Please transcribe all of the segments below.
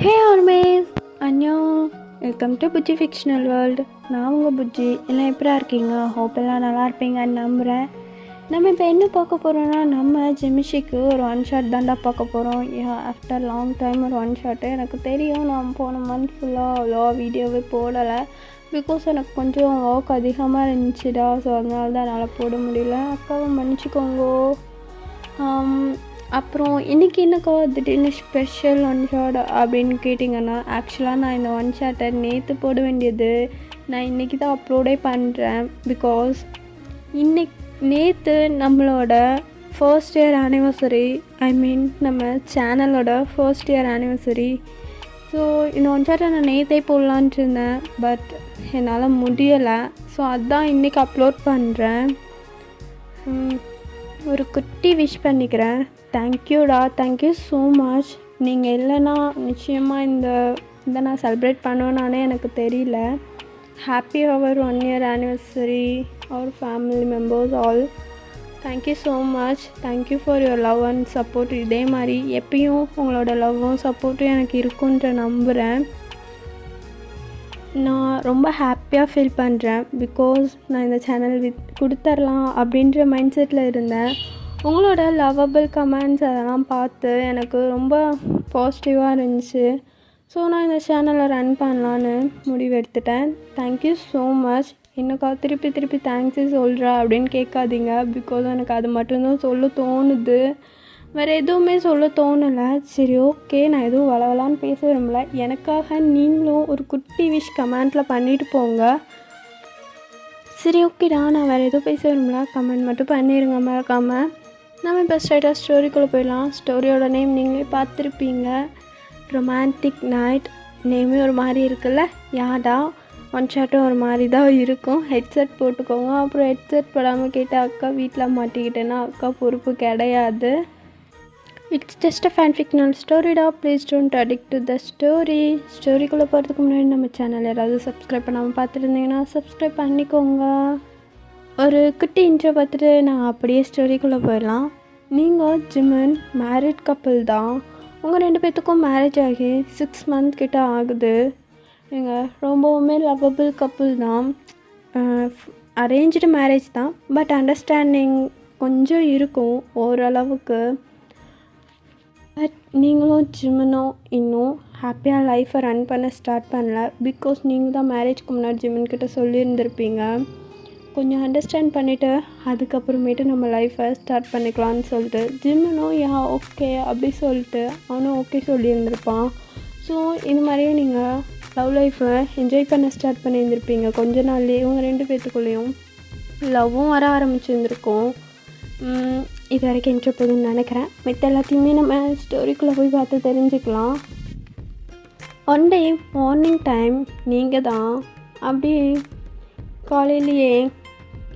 ஹே ARMYs அன்யோங், welcome to Bujji fictional world. நான் உங்கள் புஜ்ஜி. எல்லாம் எப்படா இருக்கீங்க? ஹோப் எல்லாம் நல்லா இருப்பீங்கன்னு நம்புகிறேன். நம்ம இப்போ என்ன பார்க்க போகிறோன்னா, நம்ம ஜெமிஷிக்கு ஒரு ஒன் ஷாட் தாண்டா பார்க்க போகிறோம். ஆஃப்டர் லாங் டைம் ஒரு ஒன் ஷாட்டு. எனக்கு தெரியும், நான் போன மந்த் ஃபுல்லாக அவ்வளோ வீடியோவே போடலை. பிகாஸ் எனக்கு கொஞ்சம் ஒர்க் அதிகமாக இருந்துச்சுடா. ஸோ அதனால தான் என்னால் போட முடியல. அக்காவை மன்னிச்சிக்கோங்கோ. அப்புறம் இன்றைக்கி என்னக்கா திடீர்னு ஸ்பெஷல் ஒன் ஷாட் அப்படின்னு கேட்டிங்கன்னா, ஆக்சுவலாக நான் இந்த ஒன் ஷாட்டை நேற்று போட வேண்டியது நான் இன்றைக்கி தான் அப்லோடே பண்ணுறேன். பிகாஸ் நேற்று நம்மளோட ஃபர்ஸ்ட் இயர் ஆனிவர்சரி, நம்ம சேனலோட ஃபர்ஸ்ட் இயர் ஆனிவர்சரி. ஸோ இந்த ஒன் ஷாட்டை நான் நேற்றே போடலான்ட்டு இருந்தேன், பட் என்னால் முடியலை. ஸோ அதுதான் இன்றைக்கி அப்லோட் பண்ணுறேன். ஒரு குட்டி விஷ் பண்ணிக்கிறேன். தேங்க்யூடா, தேங்க்யூ ஸோ மச். நீங்கள் இல்லைன்னா நிச்சயமாக இந்த நான் செலிப்ரேட் பண்ணுவேனானே எனக்கு தெரியல. Happy our 1 year anniversary our family members all. Thank you so much. Thank you for your love and support. இதே மாதிரி எப்பயும் உங்களோட லவ்வும் சப்போர்ட்டும் எனக்கு இருக்குன்ற நம்புகிறேன். நான் ரொம்ப ஹாப்பியாக ஃபீல் பண்ணுறேன். பிகாஸ் நான் இந்த சேனல் கொடுத்துர்லாம் அப்படின்ற மைண்ட் செட்டில் இருந்தேன். உங்களோட லவ்வபிள் கமெண்ட்ஸ் அதெல்லாம் பார்த்து எனக்கு ரொம்ப பாசிட்டிவாக இருந்துச்சு. ஸோ நான் இந்த சேனலை ரன் பண்ணலான்னு முடிவு எடுத்துட்டேன். Thank you so much. என்னக்கா திருப்பி தேங்க்ஸு சொல்கிறா அப்படின்னு கேட்காதீங்க. பிகாஸ் எனக்கு அது மட்டும்தான் சொல்ல தோணுது, வேறு எதுவுமே சொல்ல தோணலை. சரி, ஓகே, நான் எதுவும் வளவலான்னு பேச விரும்பல. எனக்காக நீங்களும் ஒரு குட்டி விஷ் கமெண்ட்டில் பண்ணிவிட்டு போங்க. சரி, ஓகேடா, நான் வேறு எதுவும் பேச விரும்பல. கமெண்ட் மட்டும் பண்ணிடுங்க மறக்காமல். நம்ம இப்போ ஸ்ட்ரைட்டாக ஸ்டோரிக்குள்ளே போயிடலாம். ஸ்டோரியோட நேம் நீங்களே பார்த்துருப்பீங்க, ரொமான்டிக் நைட். நேமே ஒரு மாதிரி இருக்குல்ல? யாடா, ஒன் ஷாட்டும் ஒரு மாதிரி தான் இருக்கும். ஹெட்செட் போட்டுக்கோங்க. அப்புறம் ஹெட்செட் போடாமல் கேட்டு அக்கா வீட்டில் மாட்டிக்கிட்டேன்னா அக்கா பொறுப்பு கிடையாது. இட்ஸ் ஜஸ்ட் அ ஃபேன்ஃபிக்ஷனல் ஸ்டோரிடா. Please don't addict to the story. ஸ்டோரிக்குள்ளே போகிறதுக்கு முன்னாடி நம்ம சேனல் யாராவது சப்ஸ்கிரைப் பண்ணாமல் பார்த்துருந்தீங்கன்னா சப்ஸ்கிரைப் பண்ணிக்கோங்க. ஒரு குட்டி இன்ட்ரோ பார்த்துட்டு நான் அப்படியே ஸ்டோரிக்குள்ளே போயிடலாம். நீங்கள் ஜிமன் மேரிட் கப்புள் தான். உங்கள் 2 பேர்த்துக்கும் மேரேஜ் ஆகி 6 months கிட்ட ஆகுது. நீங்கள் ரொம்பவுமே லவ்வபிள் கப்புள் தான். அரேஞ்ச்டு மேரேஜ் தான், பட் அண்டர்ஸ்டாண்டிங் கொஞ்சம் இருக்கும் ஓரளவுக்கு. பட் நீங்களும் ஜிமனும் இன்னும் ஹாப்பியாக லைஃப்பை ரன் பண்ண ஸ்டார்ட் பண்ணல. பிகாஸ் நீங்கள் தான் மேரேஜ்க்கு முன்னாடி ஜிமன்கிட்ட சொல்லியிருந்திருப்பீங்க, கொஞ்சம் அண்டர்ஸ்டாண்ட் பண்ணிவிட்டு அதுக்கப்புறமேட்டு நம்ம லைஃப்பை ஸ்டார்ட் பண்ணிக்கலான்னு சொல்லிட்டு. ஜிமனும் ஓகே அப்படி சொல்லிட்டு அவனும் ஓகே சொல்லியிருந்திருப்பான். ஸோ இது மாதிரியே நீங்கள் லவ் லைஃப்பை என்ஜாய் பண்ண ஸ்டார்ட் பண்ணியிருந்திருப்பீங்க. கொஞ்ச நாள்லேயே இவங்க 2 பேர்த்துக்குள்ளேயும் லவ்வும் வர ஆரம்பிச்சிருந்துருக்கும். இது வரைக்கும் இன்ட்ரோ போதும்னு நினைக்கிறேன். மற்ற எல்லாத்தையுமே நம்ம ஸ்டோரிக்குள்ளே போய் பார்த்து தெரிஞ்சுக்கலாம். ஒன் டே மார்னிங் டைம் நீங்கள் தான் அப்படி காலையிலேயே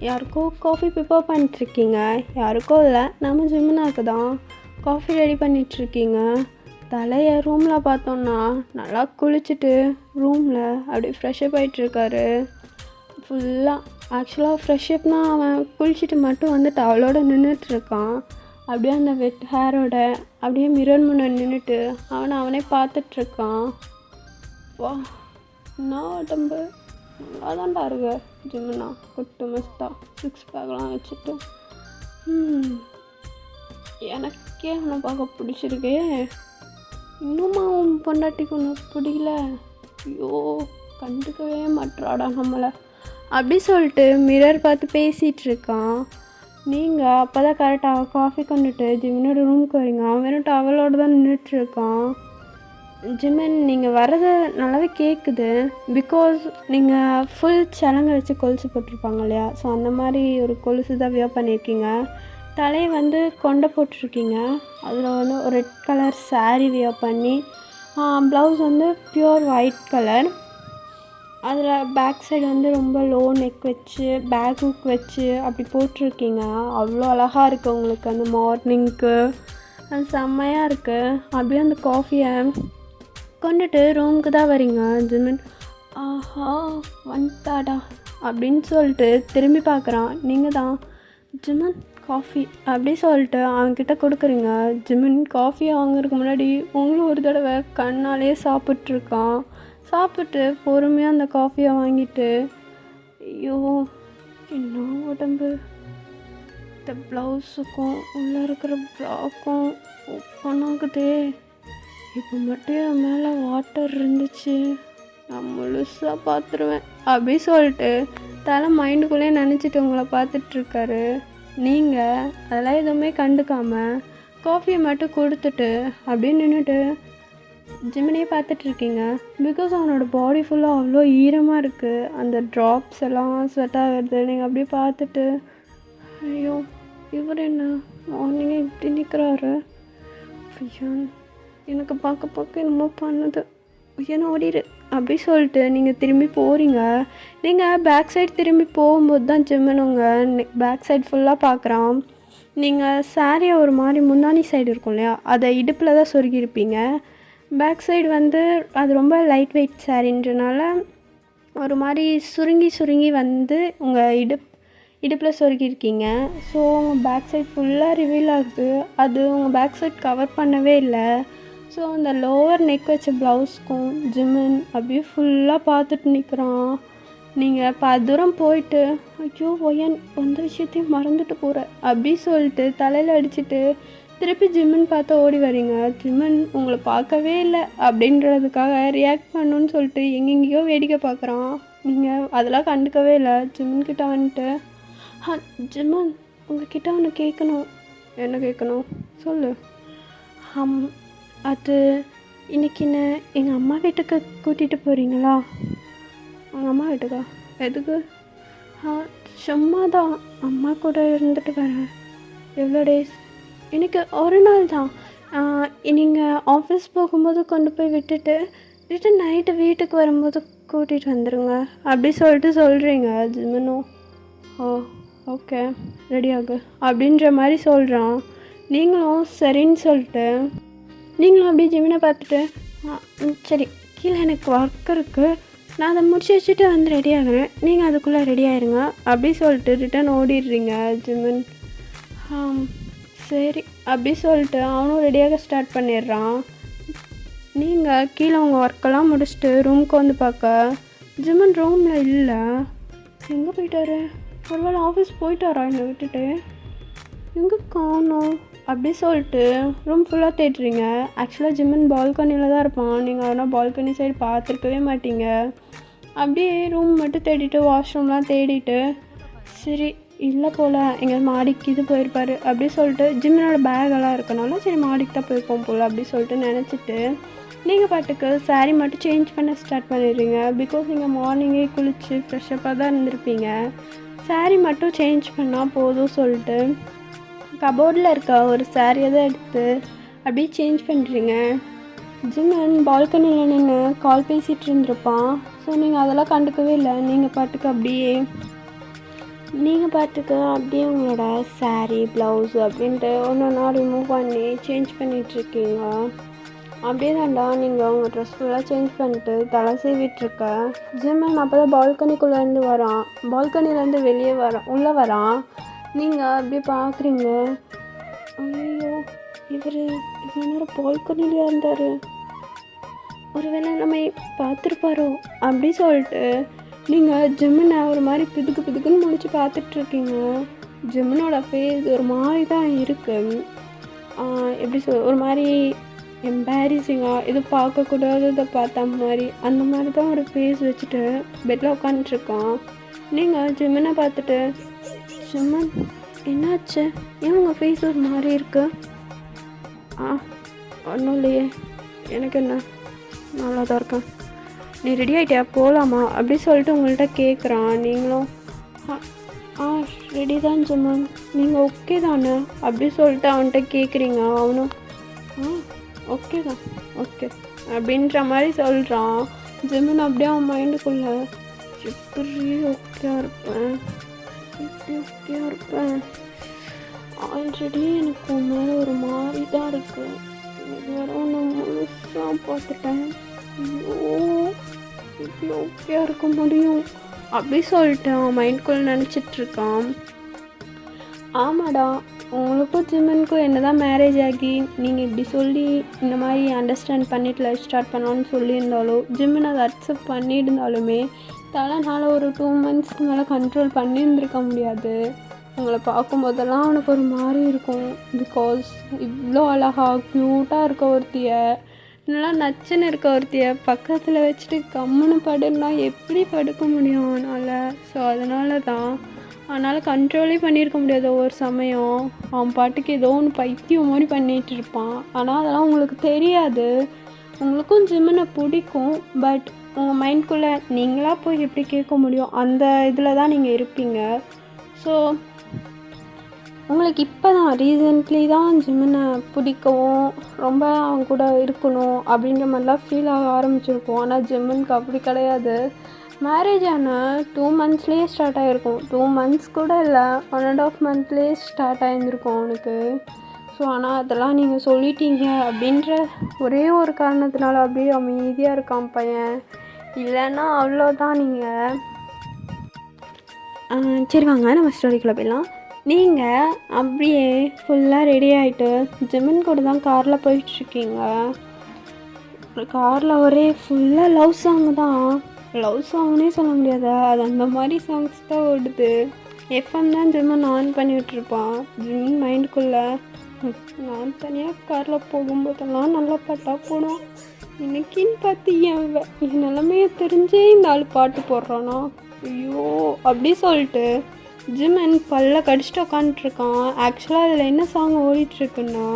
யாருக்கோ காஃபி ப்ரிப்பேர் பண்ணிட்டுருக்கீங்க. யாருக்கோ இல்லை, நம்ம ஜிம்னாக்கு தான் காஃபி ரெடி பண்ணிகிட்ருக்கீங்க. தலையை ரூமில் பார்த்தோன்னா நல்லா குளிச்சுட்டு ரூமில் அப்படியே ஃப்ரெஷ்அப் ஆகிட்டுருக்காரு ஃபுல்லாக. ஆக்சுவலாக ஃப்ரெஷ்அப்னால் அவன் குளிச்சுட்டு மட்டும் வந்து டவலோடு நின்றுட்டுருக்கான். அப்படியே அந்த வெட் ஹேரோட அப்படியே மிரர் முன்னாடி நின்றுட்டு அவனே பார்த்துட்ருக்கான். வா, என்ன உடம்பு நல்லா தான்டா இருக்கு ஜிம்னா, குட்டு மஸ்தா 6 பேக்லாம் வச்சுட்டு. எனக்கே அவனை பார்க்க பிடிச்சிருக்கே. இன்னுமா அவன் பொண்டாட்டிக்கு ஒன்று பிடிக்கல? ஐயோ, கண்டுக்கவே மாட்டாடா நம்மளை அப்படி சொல்லிட்டு மிரர் பார்த்து பேசிகிட்ருக்கான். நீங்கள் அப்போ தான் கரெக்டாக காஃபி கொண்டுட்டு ஜிம்மனோட ரூமுக்கு வரீங்க. அவன் வெறும் டவலோடு தான் நின்றுட்டுருக்கான். ஜிமன், நீங்கள் வர்றது நல்லாவே கேட்குது. பிகாஸ் நீங்கள் ஃபுல் சலங்கை வச்சு கொலுசு போட்டிருப்பாங்க இல்லையா? ஸோ அந்த மாதிரி ஒரு கொலுசு தான் வியர் பண்ணியிருக்கீங்க. தலையை வந்து கொண்டை போட்டிருக்கீங்க. அதில் வந்து ஒரு ரெட் கலர் சாரீ வியர் பண்ணி, ப்ளவுஸ் வந்து பியூர் ஒயிட் கலர். அதில் பேக் சைடு வந்து ரொம்ப லோ நெக் வச்சு பேக் ஹுக் வச்சு அப்படி போட்டிருக்கீங்க. அவ்வளோ அழகாக இருக்குது உங்களுக்கு அந்த மார்னிங்க்கு. அது செம்மையாக இருக்குது. அப்படியே அந்த காஃபியை கொண்டுட்டு ரூமுக்கு தான் வரீங்க. ஜிமன், ஆஹா வந்துட்டாடா அப்படின்னு சொல்லிட்டு திரும்பி பார்க்குறான். நீங்கள் தான். ஜிமன், காஃபி அப்படி சொல்லிட்டு அவன்கிட்ட கொடுக்குறீங்க. ஜிமின் காஃபி வாங்குறதுக்கு முன்னாடி உங்களும் ஒரு தடவை கண்ணாலே சாப்பிட்ருக்கான். சாப்பிட்டு பொறுமையாக அந்த காஃபியை வாங்கிட்டு, ஐயோ என்ன உடம்பு, இந்த ப்ளவுஸுக்கும் உள்ளே இருக்கிற ப்ராக்கும் ஒப்பனாகுதே, இப்போ மட்டும் என் மேலே வாட்டர் இருந்துச்சு நான் முழுசாக பார்த்துருவேன் அப்படி சொல்லிட்டு தலை மைண்டுக்குள்ளே நினச்சிட்டு உங்களை பார்த்துட்ருக்காரு. நீங்கள் அதெல்லாம் எதுவுமே கண்டுக்காமல் காஃபியை மட்டும் கொடுத்துட்டு அப்படியே நின்றுட்டு ஜிமினியே பார்த்துட்ருக்கீங்க. பிகாஸ் அவனோட பாடி ஃபுல்லாக அவ்வளோ ஈரமாக இருக்குது, அந்த ட்ராப்ஸ் எல்லாம் ஸ்வெட் ஆகிறது. நீங்கள் அப்படியே பார்த்துட்டு, ஐயோ இவர் என்ன மார்னிங்கே இப்படி நிற்கிறாரு, ஐயோ எனக்கு பார்க்க என்னமோ பண்ணுது, ஐயோ ஓடிடு அப்படி சொல்லிட்டு நீங்கள் திரும்பி போகிறீங்க. நீங்கள் பேக் சைடு திரும்பி போகும்போது தான் ஜிமினுங்க பேக் சைடு ஃபுல்லாக பார்க்குறான். நீங்கள் சாரியை ஒரு மாதிரி முன்னாடி சைடு இருக்கும் இல்லையா, அதை இடுப்பில் தான் சொருகியிருப்பீங்க. பேக் சைடு வந்து அது ரொம்ப லைட் வெயிட் சாரின்றனால ஒரு மாதிரி சுருங்கி வந்து உங்கள் இடுப்பில் சொருகியிருக்கீங்க. ஸோ உங்கள் பேக் சைடு ஃபுல்லாக ரிவீல் ஆகுது. அது உங்கள் பேக் சைடு கவர் பண்ணவே இல்லை. ஸோ அந்த லோவர் நெக் வச்ச ப்ளவுஸ்க்கும் ஜிமின் அப்படியே ஃபுல்லாக பார்த்துட்டு நிற்கிறான். நீங்கள் தூரம் போயிட்டு, ஐயோ ஒயன் வந்த விஷயத்தையும் மறந்துட்டு போகிறேன் அப்படி சொல்லிட்டு தலையில் அடிச்சுட்டு திருப்பி ஜிமின் பார்த்து ஓடி வரீங்க. ஜிமின் உங்களை பார்க்கவே இல்லை அப்படின்றதுக்காக ரியாக்ட் பண்ணணுன்னு சொல்லிட்டு எங்கெங்கேயோ வேடிக்கை பார்க்குறான். நீங்கள் அதெல்லாம் கண்டுக்கவே இல்லை. ஜிமின்கிட்ட வந்துட்டு, ஜிமின் உங்ககிட்ட ஒன்று கேட்கணும். என்ன கேட்கணும் சொல்லு. அது இன்றைக்கி எங்கள் அம்மா வீட்டுக்கு கூட்டிகிட்டு போகிறீங்களா? உங்கள் அம்மா வீட்டுக்கா? எதுக்கு? சும்மா தான் அம்மா கூட இருந்துட்டு வரேன். எவ்வளோ டேஸ்? எனக்கு ஒரு நாள் தான். நீங்கள் ஆஃபீஸ் போகும்போது கொண்டு போய் விட்டுட்டு ரிட்டன் நைட்டு வீட்டுக்கு வரும்போது கூட்டிகிட்டு வந்துடுங்க அப்படி சொல்லிட்டு சொல்கிறீங்க. ஜிமினும் ஓகே ரெடி ஆகு அப்படின்ற மாதிரி சொல்கிறான். நீங்களும் சரின்னு சொல்லிட்டு நீங்களும் அப்படியே ஜிமினை பார்த்துட்டு, சரி கீழே எனக்கு ஒர்க் இருக்குது, நான் அதை முடிச்சு வச்சுட்டு வந்து ரெடி ஆகிறேன், நீங்கள் அதுக்குள்ளே ரெடி ஆகிருங்க அப்படி சொல்லிட்டு ரிட்டன் ஓடிடுறீங்க. ஜிமின் சரி அப்படி சொல்லிட்டு அவனும் ரெடியாக ஸ்டார்ட் பண்ணிடுறான். நீங்கள் கீழே உங்கள் ஒர்க்கெல்லாம் முடிச்சுட்டு ரூமுக்கு வந்து பார்க்க ஜிமின் ரூமில் இல்லை. எங்கே போயிட்டாரு? ஒருவேளை ஆஃபீஸ் போயிட்டாரா என்னை விட்டுட்டு? எங்கே காணோம் அப்படி சொல்லிட்டு ரூம் ஃபுல்லாக தேடுறீங்க. ஆக்சுவலாக ஜிமின் பால்கனியில் தான் இருப்பான். நீங்கள் ஆனால் பால்கனி சைடு பார்த்துருக்கவே மாட்டீங்க. அப்படியே ரூம் மட்டும் தேடிட்டு வாஷ்ரூம்லாம் தேடிட்டு, சரி இல்லை போல் எங்கள் மாடிக்கு இது போயிருப்பார் அப்படி சொல்லிட்டு ஜிம்மினோட பேகெல்லாம் இருக்கனால சரி மாடிக்கு தான் போயிருப்போம் போல் அப்படி சொல்லிட்டு நினச்சிட்டு நீங்கள் பாட்டுக்கு சாரீ மட்டும் சேஞ்ச் பண்ண ஸ்டார்ட் பண்ணிடுறீங்க. பிகாஸ் நீங்கள் மார்னிங்கே குளித்து ஃப்ரெஷ்ஷப்பாக தான் இருந்திருப்பீங்க. சாரீ மட்டும் சேஞ்ச் பண்ணால் போதும் சொல்லிட்டு கபோர்டில் இருக்க ஒரு சாரியை தான் எடுத்து அப்படியே சேஞ்ச் பண்ணுறீங்க. ஜிமின் பால்கனியில் நின்று கால் பேசிகிட்டு இருந்திருப்பான். ஸோ நீங்கள் அதெல்லாம் கண்டுக்கவே இல்லை. நீங்கள் பாட்டுக்கு அப்படியே உங்களோட சாரீ ப்ளவுஸ் அப்படின்ட்டு ஒன்றா ரிமூவ் பண்ணி சேஞ்ச் பண்ணிகிட்ருக்கீங்க. அப்படியே தாண்டா நீங்கள் உங்கள் ட்ரெஸ் ஃபுல்லாக சேஞ்ச் பண்ணிட்டு தலை சீவிட்டுருக்க. ஜிமின் அப்போ தான் பால்கனிக்குள்ளேருந்து வரான். பால்கனிலேருந்து வெளியே உள்ளே வரான். நீங்கள் அப்படியே பார்க்குறீங்க, ஐயோ இவர் இவ்வளோ நேரம் பால்கனிலேயே இருந்தார், ஒருவேளை நம்ம பார்த்துருப்பாரோ அப்படி சொல்லிட்டு நீங்கள் ஜிமினை ஒரு மாதிரி பிதுக்குன்னு முடிச்சு பார்த்துட்ருக்கீங்க. ஜிமினோட ஃபேஸ் ஒரு மாதிரி தான் இருக்குது. எப்படி ஒரு மாதிரி எம்பாரிசிங்காக இது பார்க்கக்கூடாததை பார்த்த மாதிரி அந்த மாதிரி தான் ஒரு ஃபேஸ் வச்சுட்டு பெட்டில் உட்காந்துட்ருக்கான். நீங்கள் ஜிமினை பார்த்துட்டு, ஜிமின் என்னாச்சு, ஏன் உங்கள் ஃபேஸ் ஒரு மாதிரி இருக்கு? ஒன்றும் இல்லையே, எனக்கு என்ன, நல்லா தான் இருக்கேன், நீ ரெடி ஆகிட்டியா போகலாமா அப்படி சொல்லிட்டு உங்கள்கிட்ட கேட்குறான். நீங்களும் ரெடி தான் ஜிமின், நீங்கள் ஓகே தானே அப்படி சொல்லிட்டு அவன்கிட்ட கேட்குறீங்க. அவனும் ஓகே தான் ஓகே அப்படின்ற மாதிரி சொல்கிறான். ஜிமின் அப்படியே அவன் மைண்டுக்குள்ளே எப்படி ஓகேயாக இருப்பேன், ஆல்ரெடி எனக்கு உன் மேலே ஒரு மாதிரி தான் இருக்குது, இது வேற நான் முழுசாக பார்த்துட்டேன், ஐயோ இப்படி ஓகேயாக இருக்க முடியும் அப்படி சொல்லிட்டு அவன் மைண்டுக்குள்ளே நினச்சிட்ருக்கான். ஆமாடா, உங்களுக்கும் ஜிம்மனுக்கும் என்ன தான் மேரேஜ் ஆகி நீங்கள் இப்படி சொல்லி இந்த மாதிரி அண்டர்ஸ்டாண்ட் பண்ணிட்டு லைஃப் ஸ்டார்ட் பண்ணலான்னு சொல்லியிருந்தாலும் ஜிம்மன் அதை அக்செப்ட் பண்ணியிருந்தாலுமே தலைனால் ஒரு 2 monthsக்கு மேலே கண்ட்ரோல் பண்ணியிருந்துருக்க முடியாது. உங்களை பார்க்கும்போதெல்லாம் அவனுக்கு ஒரு மாதிரி இருக்கும். பிகாஸ் இவ்வளோ அழகாக க்யூட்டாக இருக்க ஒருத்தியை, நல்லா நச்சுன்னு இருக்க ஒருத்தியை பக்கத்தில் வச்சுட்டு கம்முன்னு படுன்னா எப்படி படுக்க முடியும் அவனால்? ஸோ அதனால தான் அதனால் கண்ட்ரோலே பண்ணியிருக்க முடியாது. ஒவ்வொரு சமயம் அவன் பாட்டுக்கு ஏதோ ஒன்று பைத்தியம் மாதிரி பண்ணிகிட்டு இருப்பான். ஆனால் அதெல்லாம் உங்களுக்கு தெரியாது. உங்களுக்கும் ஜிம்மனை பிடிக்கும், பட் உங்கள் மைண்ட்குள்ளே நீங்களாக போய் எப்படி கேட்க முடியும்? அந்த இதில் தான் நீங்கள் இருப்பீங்க. ஸோ உங்களுக்கு இப்போ தான் ரீசெண்ட்லி தான் ஜிம்மனை பிடிக்கவும் ரொம்ப அவன் கூட இருக்கணும் அப்படின்ற மாதிரிலாம் ஃபீல் ஆக ஆரம்பிச்சிருக்கும். ஆனால் ஜிம்மனுக்கு அப்படி கிடையாது. மேரேஜ் ஆன 2 monthsலேயே ஸ்டார்ட் ஆகிருக்கும். 2 months கூட இல்லை, 1.5 monthலேயே ஸ்டார்ட் ஆகியிருந்திருக்கும் அவனுக்கு. ஸோ ஆனால் அதெல்லாம் நீங்கள் சொல்லிட்டீங்க அப்படின்ற ஒரே ஒரு காரணத்தினால அப்படியே அமைதியாக இருக்கான் பையன். இல்லைன்னா அவ்வளோதான். நீங்கள் சரி வாங்க நம்ம ஸ்டோரிக்குள்ளே போயிடலாம். நீங்கள் அப்படியே ஃபுல்லாக ரெடி ஆகிட்டு ஜிம்மன் கூட தான் காரில் போயிட்டுருக்கீங்க. காரில் ஒரே ஃபுல்லாக லவ் சாங் தான். லவ் சாங்னே சொல்ல முடியாது, அது அந்த மாதிரி சாங்ஸ் தான் ஓடுது. எஃப்எம் தான் ஜிம்மன் ஆன் பண்ணி விட்டுருப்பான். ஜிம்மன் மைண்டுக்குள்ளே நான் தனியாக காரில் போகும்போதெல்லாம் நல்லா பாட்டாக போடும். இன்னைக்கின்னு பார்த்து என் நிலமையை தெரிஞ்சே இந்த ஆள் பாட்டு போடுறானா, ஐயோ அப்படி சொல்லிட்டு ஜிம்மன் பல்ல கடிச்சிட்டு உட்காந்துட்ருக்கான். ஆக்சுவலாக அதில் என்ன சாங் ஓடிட்டுருக்குன்னா,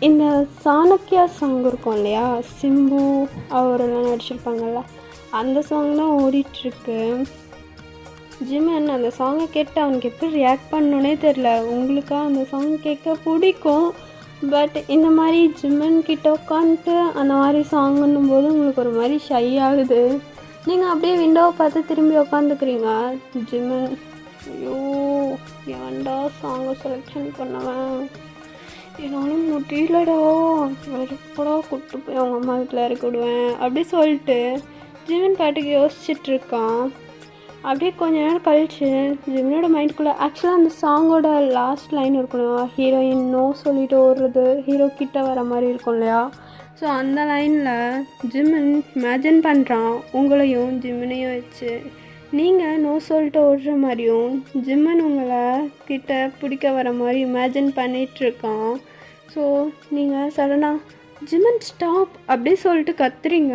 இந்த சாணக்கியா சாங் இருக்கும் இல்லையா, சிம்பு அவரெல்லாம் நடிச்சிருப்பாங்கல்ல, அந்த சாங் தான் ஓடிட்டுருக்கு. ஜிம்மன் அந்த சாங்கை கேட்டு அவனுக்கு எப்படி ரியாக்ட் பண்ணணுன்னே தெரில. உங்களுக்கா அந்த சாங் கேட்க பிடிக்கும், பட் இந்த மாதிரி ஜிம்மன் கிட்ட உட்காந்துட்டு அந்த மாதிரி சாங்குன்னும் போது உங்களுக்கு ஒரு மாதிரி ஷை ஆகுது. நீங்கள் அப்படியே விண்டோவை பார்த்து திரும்பி உட்காந்துக்கிறீங்க. ஜிம்மன் ஐயோ ஏன்டா சாங்கை செலெக்ஷன் பண்ணுவேன், என்னாலும் முடியலடா, வெறுப்படா கூப்பிட்டு போய் அவங்க அம்மா வீட்டில் இறக்கி விடுவேன் அப்படி சொல்லிட்டு ஜிம்மன் பாட்டுக்கு யோசிச்சுட்ருக்கான். அப்படியே கொஞ்ச நேரம் கழிச்சு ஜிம்மனோட மைண்டுக்குள்ளே ஆக்சுவலாக அந்த சாங்கோட லாஸ்ட் லைன் இருக்கணும், ஹீரோயின் நோ சொல்லிட்டு ஓடுறது, ஹீரோ கிட்ட வர மாதிரி இருக்கும் இல்லையா. ஸோ அந்த லைனில் ஜிம்மன் இமேஜின் பண்ணுறான் உங்களையும் ஜிம்மனையும் வச்சு. நீங்கள் நோ சொல்லிட்டு ஓடுற மாதிரியும் ஜிம்மன் உங்களை கிட்ட பிடிக்க வர மாதிரி இமேஜின் பண்ணிகிட்ருக்கான். ஸோ நீங்கள் சடனாக ஜிம்மன் ஸ்டாப் அப்படி சொல்லிட்டு கத்துறீங்க.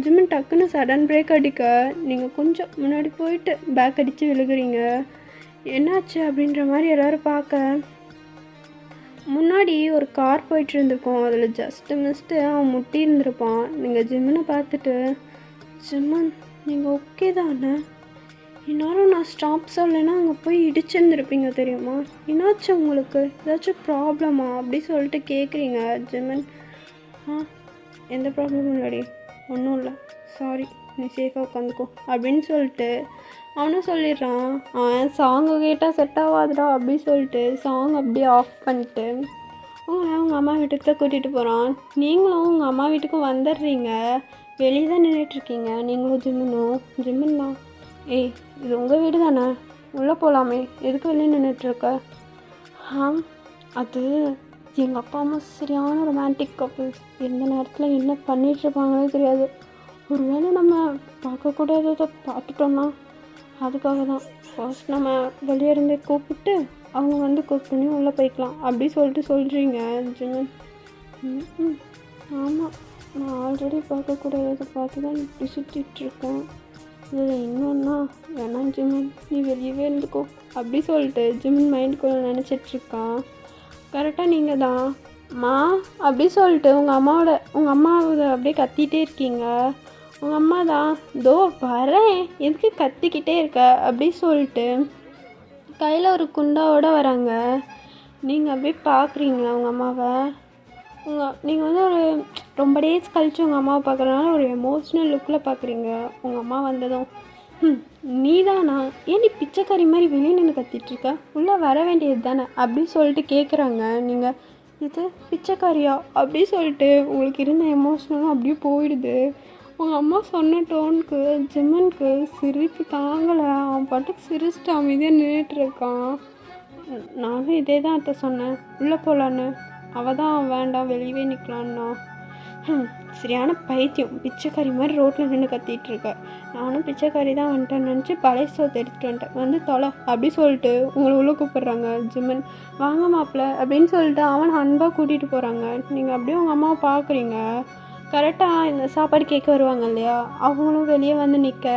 ஜிம்மன் டக்குன்னு சடன் பிரேக் அடிக்க நீங்கள் கொஞ்சம் முன்னாடி போயிட்டு பேக் அடித்து விழுகிறீங்க. என்னாச்சு அப்படின்ற மாதிரி எல்லோரும் பார்க்க முன்னாடி ஒரு கார் போயிட்டு இருந்திருக்கோம். அதில் ஜஸ்ட்டு மிஸ்ட்டு அவன் முட்டி இருந்திருப்பான். நீங்கள் ஜிம்மனை பார்த்துட்டு, ஜிம்மன் நீங்கள் ஓகே தானே, என்னாலும் நான் ஸ்டாப் சொல்லலைன்னா அங்கே போய் இடிச்சிருந்துருப்பீங்க தெரியுமா, என்னாச்சு உங்களுக்கு, ஏதாச்சும் ப்ராப்ளமா அப்படி சொல்லிட்டு கேட்குறீங்க. ஜிம்மன் எந்த ப்ராப்ளமும் இல்லடி, ஒன்றும் இல்லை, சாரி, நீ சேஃபாக உட்காந்துக்கோ அப்படின்னு சொல்லிட்டு அவனும் சொல்லிடுறான். அவன் சாங்கு கேட்டால் செட் ஆகாதுடா அப்படி சொல்லிட்டு சாங் அப்படியே ஆஃப் பண்ணிட்டு உங்கள் அம்மா வீட்டுக்கு தான் கூட்டிகிட்டு போகிறான். நீங்களும் உங்கள் அம்மா வீட்டுக்கு வந்துடுறீங்க. வெளியே தான் நின்றுட்டுருக்கீங்க நீங்களும் ஜிம்மனும். ஜிம்மன் தான், ஏய் இது உங்கள் வீடு தானே, உள்ளே போகலாமே, எதுக்கு வெளியே நின்றுட்டுருக்க? அது எங்கள் அப்பா அம்மா சரியான ரொமான்டிக் கப்புள்ஸ், எந்த நேரத்தில் என்ன பண்ணிகிட்ருப்பாங்களே தெரியாது, ஒருவேளை நம்ம பார்க்கக்கூடாததை பார்த்துட்டோம்னா அதுக்காக தான் ஃபர்ஸ்ட் நம்ம வெளியே இருந்து கூப்பிட்டு அவங்க வந்து குக் பண்ணி உள்ளே போய்க்கலாம் அப்படி சொல்லிட்டு சொல்கிறீங்க. ஜிம்மன் ஆமாம், நான் ஆல்ரெடி பார்க்கக்கூடாததை பார்த்து தான் இப்படி சுற்றிட்டுருக்கேன், இதில் இன்னொன்னா வேணாம் ஜிம்மன் நீ வெளியவே இருந்துக்கோ அப்படி சொல்லிட்டு ஜிம்மன் மைண்டுக்குள்ளே நினச்சிட்ருக்கான். கரெக்டாக நீங்கள் தான் மா அப்படி சொல்லிட்டு உங்கள் அம்மாவை அப்படியே கத்திகிட்டே இருக்கீங்க. உங்கள் அம்மா தான் தோ வரேன் எதுக்கு கத்திக்கிட்டே இருக்க அப்படி சொல்லிட்டு கையில் ஒரு குண்டாவோடு வராங்க. நீங்கள் அப்படியே பார்க்குறீங்க உங்கள் அம்மாவை. நீங்கள் வந்து ஒரு ரொம்ப டேஸ் கழித்து உங்கள் அம்மாவை பார்க்குறதுனால ஒரு எமோஷ்னல் லுக்கில் பார்க்குறீங்க. உங்கள் அம்மா வந்ததும் நீ தானா, ஏன்டி பிச்சைக்காரி மாதிரி வெளியே நின்று கத்திட்டுருக்க, உள்ளே வர வேண்டியது தானே அப்படி சொல்லிட்டு கேட்குறாங்க. நீங்கள் இது பிச்சைக்காரியா அப்படி சொல்லிட்டு உங்களுக்கு இருந்த எமோஷ்னலும் அப்படியே போயிடுது. உங்கள் அம்மா சொன்ன டோனுக்கு ஜிம்மனுக்கு சிரிப்பு தாங்கலை. அவன் பாட்டுக்கு சிரிச்சிட்டு அமைதியாக நின்றுட்டுருக்கான். நானும் இதே தான் அத்தை சொன்னேன், உள்ளே போகலான்னு. அவள் தான் வேண்டாம் வெளியவே நிற்கலான்னா. சரியான பைத்தியம், பிச்சைக்காரி மாதிரி ரோட்டில் நின்று கத்திட்டு இருக்க. நானும் பிச்சைக்காரி தான் வந்துட்டேன்னு நினச்சி பழைய சோத்தை எடுத்துகிட்டு வந்துட்டேன். வந்து தொலை அப்படி சொல்லிட்டு உங்களை உள்ளே கூப்பிட்றாங்க ஜிமன். வாங்க மாப்பிள்ள அப்படின்னு சொல்லிட்டு அவனை அன்பாக கூட்டிகிட்டு போகிறாங்க. நீங்கள் அப்படியே உங்கள் அம்மாவை பார்க்குறீங்க. கரெக்டாக இந்த சாப்பாடு கேட்க வருவாங்க இல்லையா, அவங்களும் வெளியே வந்து நிற்க,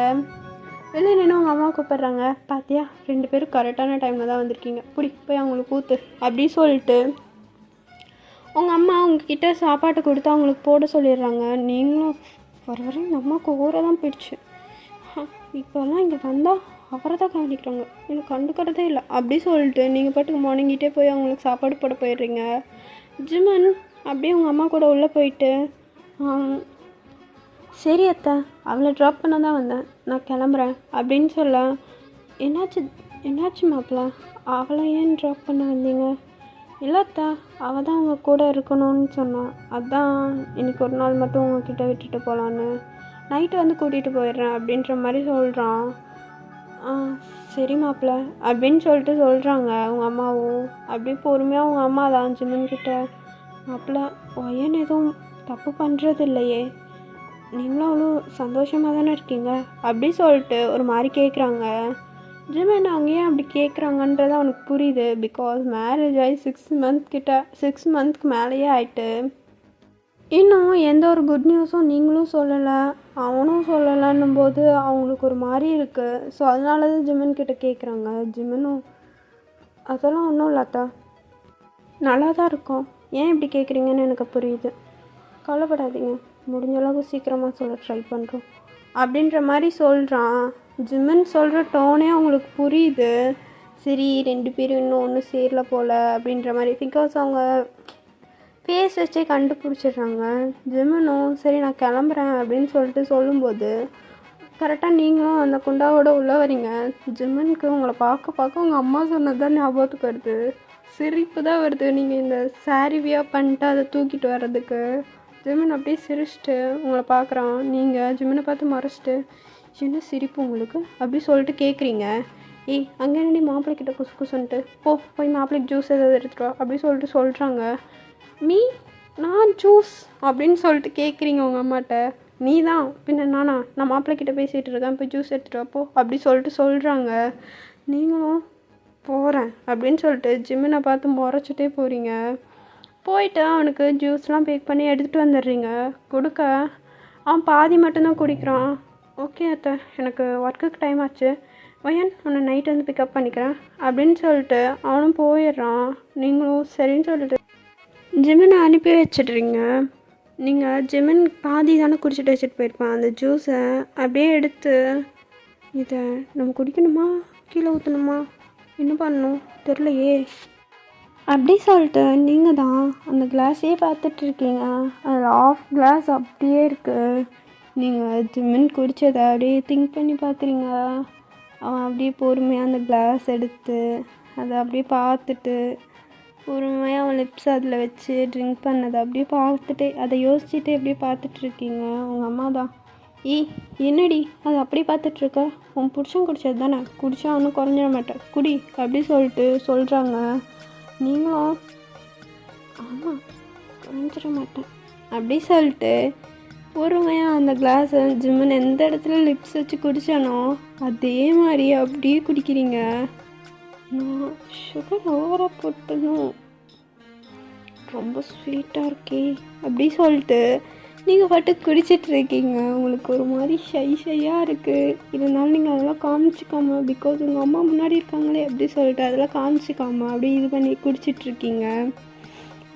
வெளியே நின்று உங்கள் அம்மாவை கூப்பிட்றாங்க. பார்த்தியா 2 பேரும் கரெக்டான டைமில் தான் வந்திருக்கீங்க, பிடி போய் அவங்களுக்கு ஊற்று அப்படி சொல்லிட்டு உங்கள் அம்மா உங்ககிட்ட சாப்பாட்டை கொடுத்து அவங்களுக்கு போட சொல்லிடுறாங்க. நீங்களும் வர வர எங்கள் அம்மாவுக்கு ஓர தான் போயிடுச்சு. இப்போல்லாம் இங்கே வந்தால் அவரை தான் கவனிக்கிறாங்க, எனக்கு கண்டுக்கிறதே இல்லை அப்படி சொல்லிட்டு நீங்கள் பாட்டுக்கு முணங்கிட்டே போய் அவங்களுக்கு சாப்பாடு போட போயிடுறீங்க. ஜிமன் அப்படியே உங்கள் அம்மா கூட உள்ளே போயிட்டு, சரி அத்தை அவளை ட்ராப் பண்ண தான் வந்தேன், நான் கிளம்புறேன் அப்படின்னு சொல்ல, என்னாச்சு மாப்பிள்ள, அவளை ஏன் ட்ராப் பண்ண வந்தீங்க? இல்லைத்தா அவள் தான் அவங்க கூட இருக்கணும்னு சொன்னான், அதான் இன்றைக்கி ஒரு நாள் மட்டும் உங்ககிட்ட விட்டுட்டு போகலான்னு, நைட்டு வந்து கூட்டிகிட்டு போயிடுறேன் அப்படின்ற மாதிரி சொல்கிறான். சரி மாப்பிள்ள அப்படின்னு சொல்லிட்டு சொல்கிறாங்க அவங்க அம்மாவும். அப்படியே பொறுமையாக அவங்க அம்மா தான் ஜிமன்கிட்ட, மாப்பிள்ள ஒயன் எதுவும் தப்பு பண்ணுறது இல்லையே, நீங்களும் அவ்வளோ சந்தோஷமாக தானே இருக்கீங்க அப்படி சொல்லிட்டு ஒரு மாதிரி கேட்குறாங்க. ஜிமன் அங்கேயே அப்படி கேட்குறாங்கன்றது அவனுக்கு புரியுது. பிகாஸ் மேரேஜ் ஆகி 6 மந்த்க்கு மேலேயே ஆயிட்டு இன்னும் எந்த ஒரு குட் நியூஸும் நீங்களும் சொல்லலை அவனும் சொல்லலைன்னும் போது அவங்களுக்கு ஒரு மாதிரி இருக்குது. ஸோ அதனால தான் ஜிமன் கிட்ட கேட்குறாங்க. ஜிமனும் அதெல்லாம் ஒன்றும் இல்லாத்தா, நல்லா தான் இருக்கும், ஏன் இப்படி கேட்குறீங்கன்னு எனக்கு புரியுது, கவலைப்படாதீங்க, முடிஞ்ச அளவுக்கு சீக்கிரமாக சொல்ல ட்ரை பண்ணுறோம் அப்படின்ற மாதிரி சொல்கிறான். ஜிமன் சொல்கிற டோனே அவங்களுக்கு புரியுது. சரி 2 பேரும் இன்னும் ஒன்றும் சேரல போல் அப்படின்ற மாதிரி. பிகாஸ் அவங்க ஃபேஸ் வச்சே கண்டுபிடிச்சிடுறாங்க. ஜிமனும் சரி நான் கிளம்புறேன் அப்படின்னு சொல்லிட்டு சொல்லும்போது கரெக்டாக நீங்களும் அந்த குண்டாவோட உள்ளே வரீங்க. ஜிமனுக்கு உங்களை பார்க்க உங்கள் அம்மா சொன்னது தான் ஞாபகத்துக்கு வருது. சிரிப்பு தான் வருது. நீங்கள் இந்த சாரிவியாக பண்ணிட்டு அதை தூக்கிட்டு வர்றதுக்கு. ஜிமன் அப்படியே சிரிச்சிட்டு உங்களை பார்க்குறான். நீங்கள் ஜிமனை பார்த்து மறைச்சிட்டு, என்ன சிரிப்பு உங்களுக்கு அப்படி சொல்லிட்டு கேட்குறீங்க. அங்கே என்னடி மாப்பிள்ளைக்கிட்ட குசுன்ட்டு போய் மாப்பிள்ளைக்கு ஜூஸ் ஏதாவது எடுத்துகிட்டு வா அப்படி சொல்லிட்டு சொல்கிறாங்க. நான் ஜூஸ் அப்படின்னு சொல்லிட்டு கேட்குறீங்க உங்கள் அம்மாட்ட. நீ தான் பின்ன நான் மாப்பிள்ளைக்கிட்ட பேசிகிட்டு இருக்கேன், போய் ஜூஸ் எடுத்துகிட்டு வாப்போ அப்படி சொல்லிட்டு சொல்கிறாங்க. நீங்களும் போகிறேன் அப்படின்னு சொல்லிட்டு ஜிம்மனை பார்த்து முறைச்சிட்டே போகிறீங்க. போயிட்டு அவனுக்கு ஜூஸ்லாம் பேக் பண்ணி எடுத்துகிட்டு வந்துடுறீங்க. கொடுக்க அவன் பாதி மட்டும்தான் குடிக்கிறான். ஓகே அத்தை எனக்கு ஒர்க்குக்கு டைம் ஆச்சு, ஒயன் உன்னை நைட்டு வந்து பிக்கப் பண்ணிக்கிறேன் அப்படின்னு சொல்லிட்டு அவனும் போயிடுறான். நீங்களும் சரின்னு சொல்லிட்டு ஜிமனை அனுப்பி வச்சிடுறீங்க. நீங்கள் ஜிமன் பாதி தானே குடிச்சிட்டு வச்சுட்டு போயிருப்பான் அந்த ஜூஸை. அப்படியே எடுத்து இதை நம்ம குடிக்கணுமா கீழே ஊற்றணுமா என்ன பண்ணணும் தெரிலையே அப்படி சொல்லிட்டு நீங்கள் தான் அந்த கிளாஸே பார்த்துட்ருக்கீங்க. அதில் ஆஃப் கிளாஸ் அப்படியே இருக்குது. நீங்கள் ஜிம்மன் குடித்ததை அப்படியே திங்க் பண்ணி பார்க்குறீங்க. அவன் அப்படியே பொறுமையாக அந்த கிளாஸ் எடுத்து அதை அப்படியே பார்த்துட்டு பொறுமையாக அவன் லிப்ஸ் அதில் வச்சு ட்ரிங்க் பண்ணதை அப்படியே பார்த்துட்டு அதை யோசிச்சுட்டு அப்படியே பார்த்துட்ருக்கீங்க. உங்கள் அம்மா தான் என்னடி அது அப்படி பார்த்துட்ருக்க, உன் புருஷன் குடித்தது தானே, குடித்தா ஒன்றும் குறைஞ்சிட மாட்டேன் குடி அப்படி சொல்லிட்டு சொல்கிறாங்க. நீங்களும் ஆமாம் குறைஞ்சிட மாட்டேன் அப்படி சொல்லிட்டு பொறுமையாக அந்த கிளாஸை ஜிம்மன் எந்த இடத்துல லிப்ஸ் வச்சு குடித்தானோ அதே மாதிரி அப்படியே குடிக்கிறீங்க. நான் சுகர் ஓவராக போட்டணும், ரொம்ப ஸ்வீட்டாக இருக்கே அப்படி சொல்லிட்டு நீங்கள் பாட்டு குடிச்சிட்ருக்கீங்க. உங்களுக்கு ஒரு மாதிரி ஷையாக இருக்குது. இருந்தாலும் நீங்கள் அதெல்லாம் காமிச்சிக்காம பிகாஸ் உங்கள் அம்மா முன்னாடி இருக்காங்களே அப்படி சொல்லிட்டு அதெல்லாம் காமிச்சிக்காம அப்படி இது பண்ணி குடிச்சிட்ருக்கீங்க.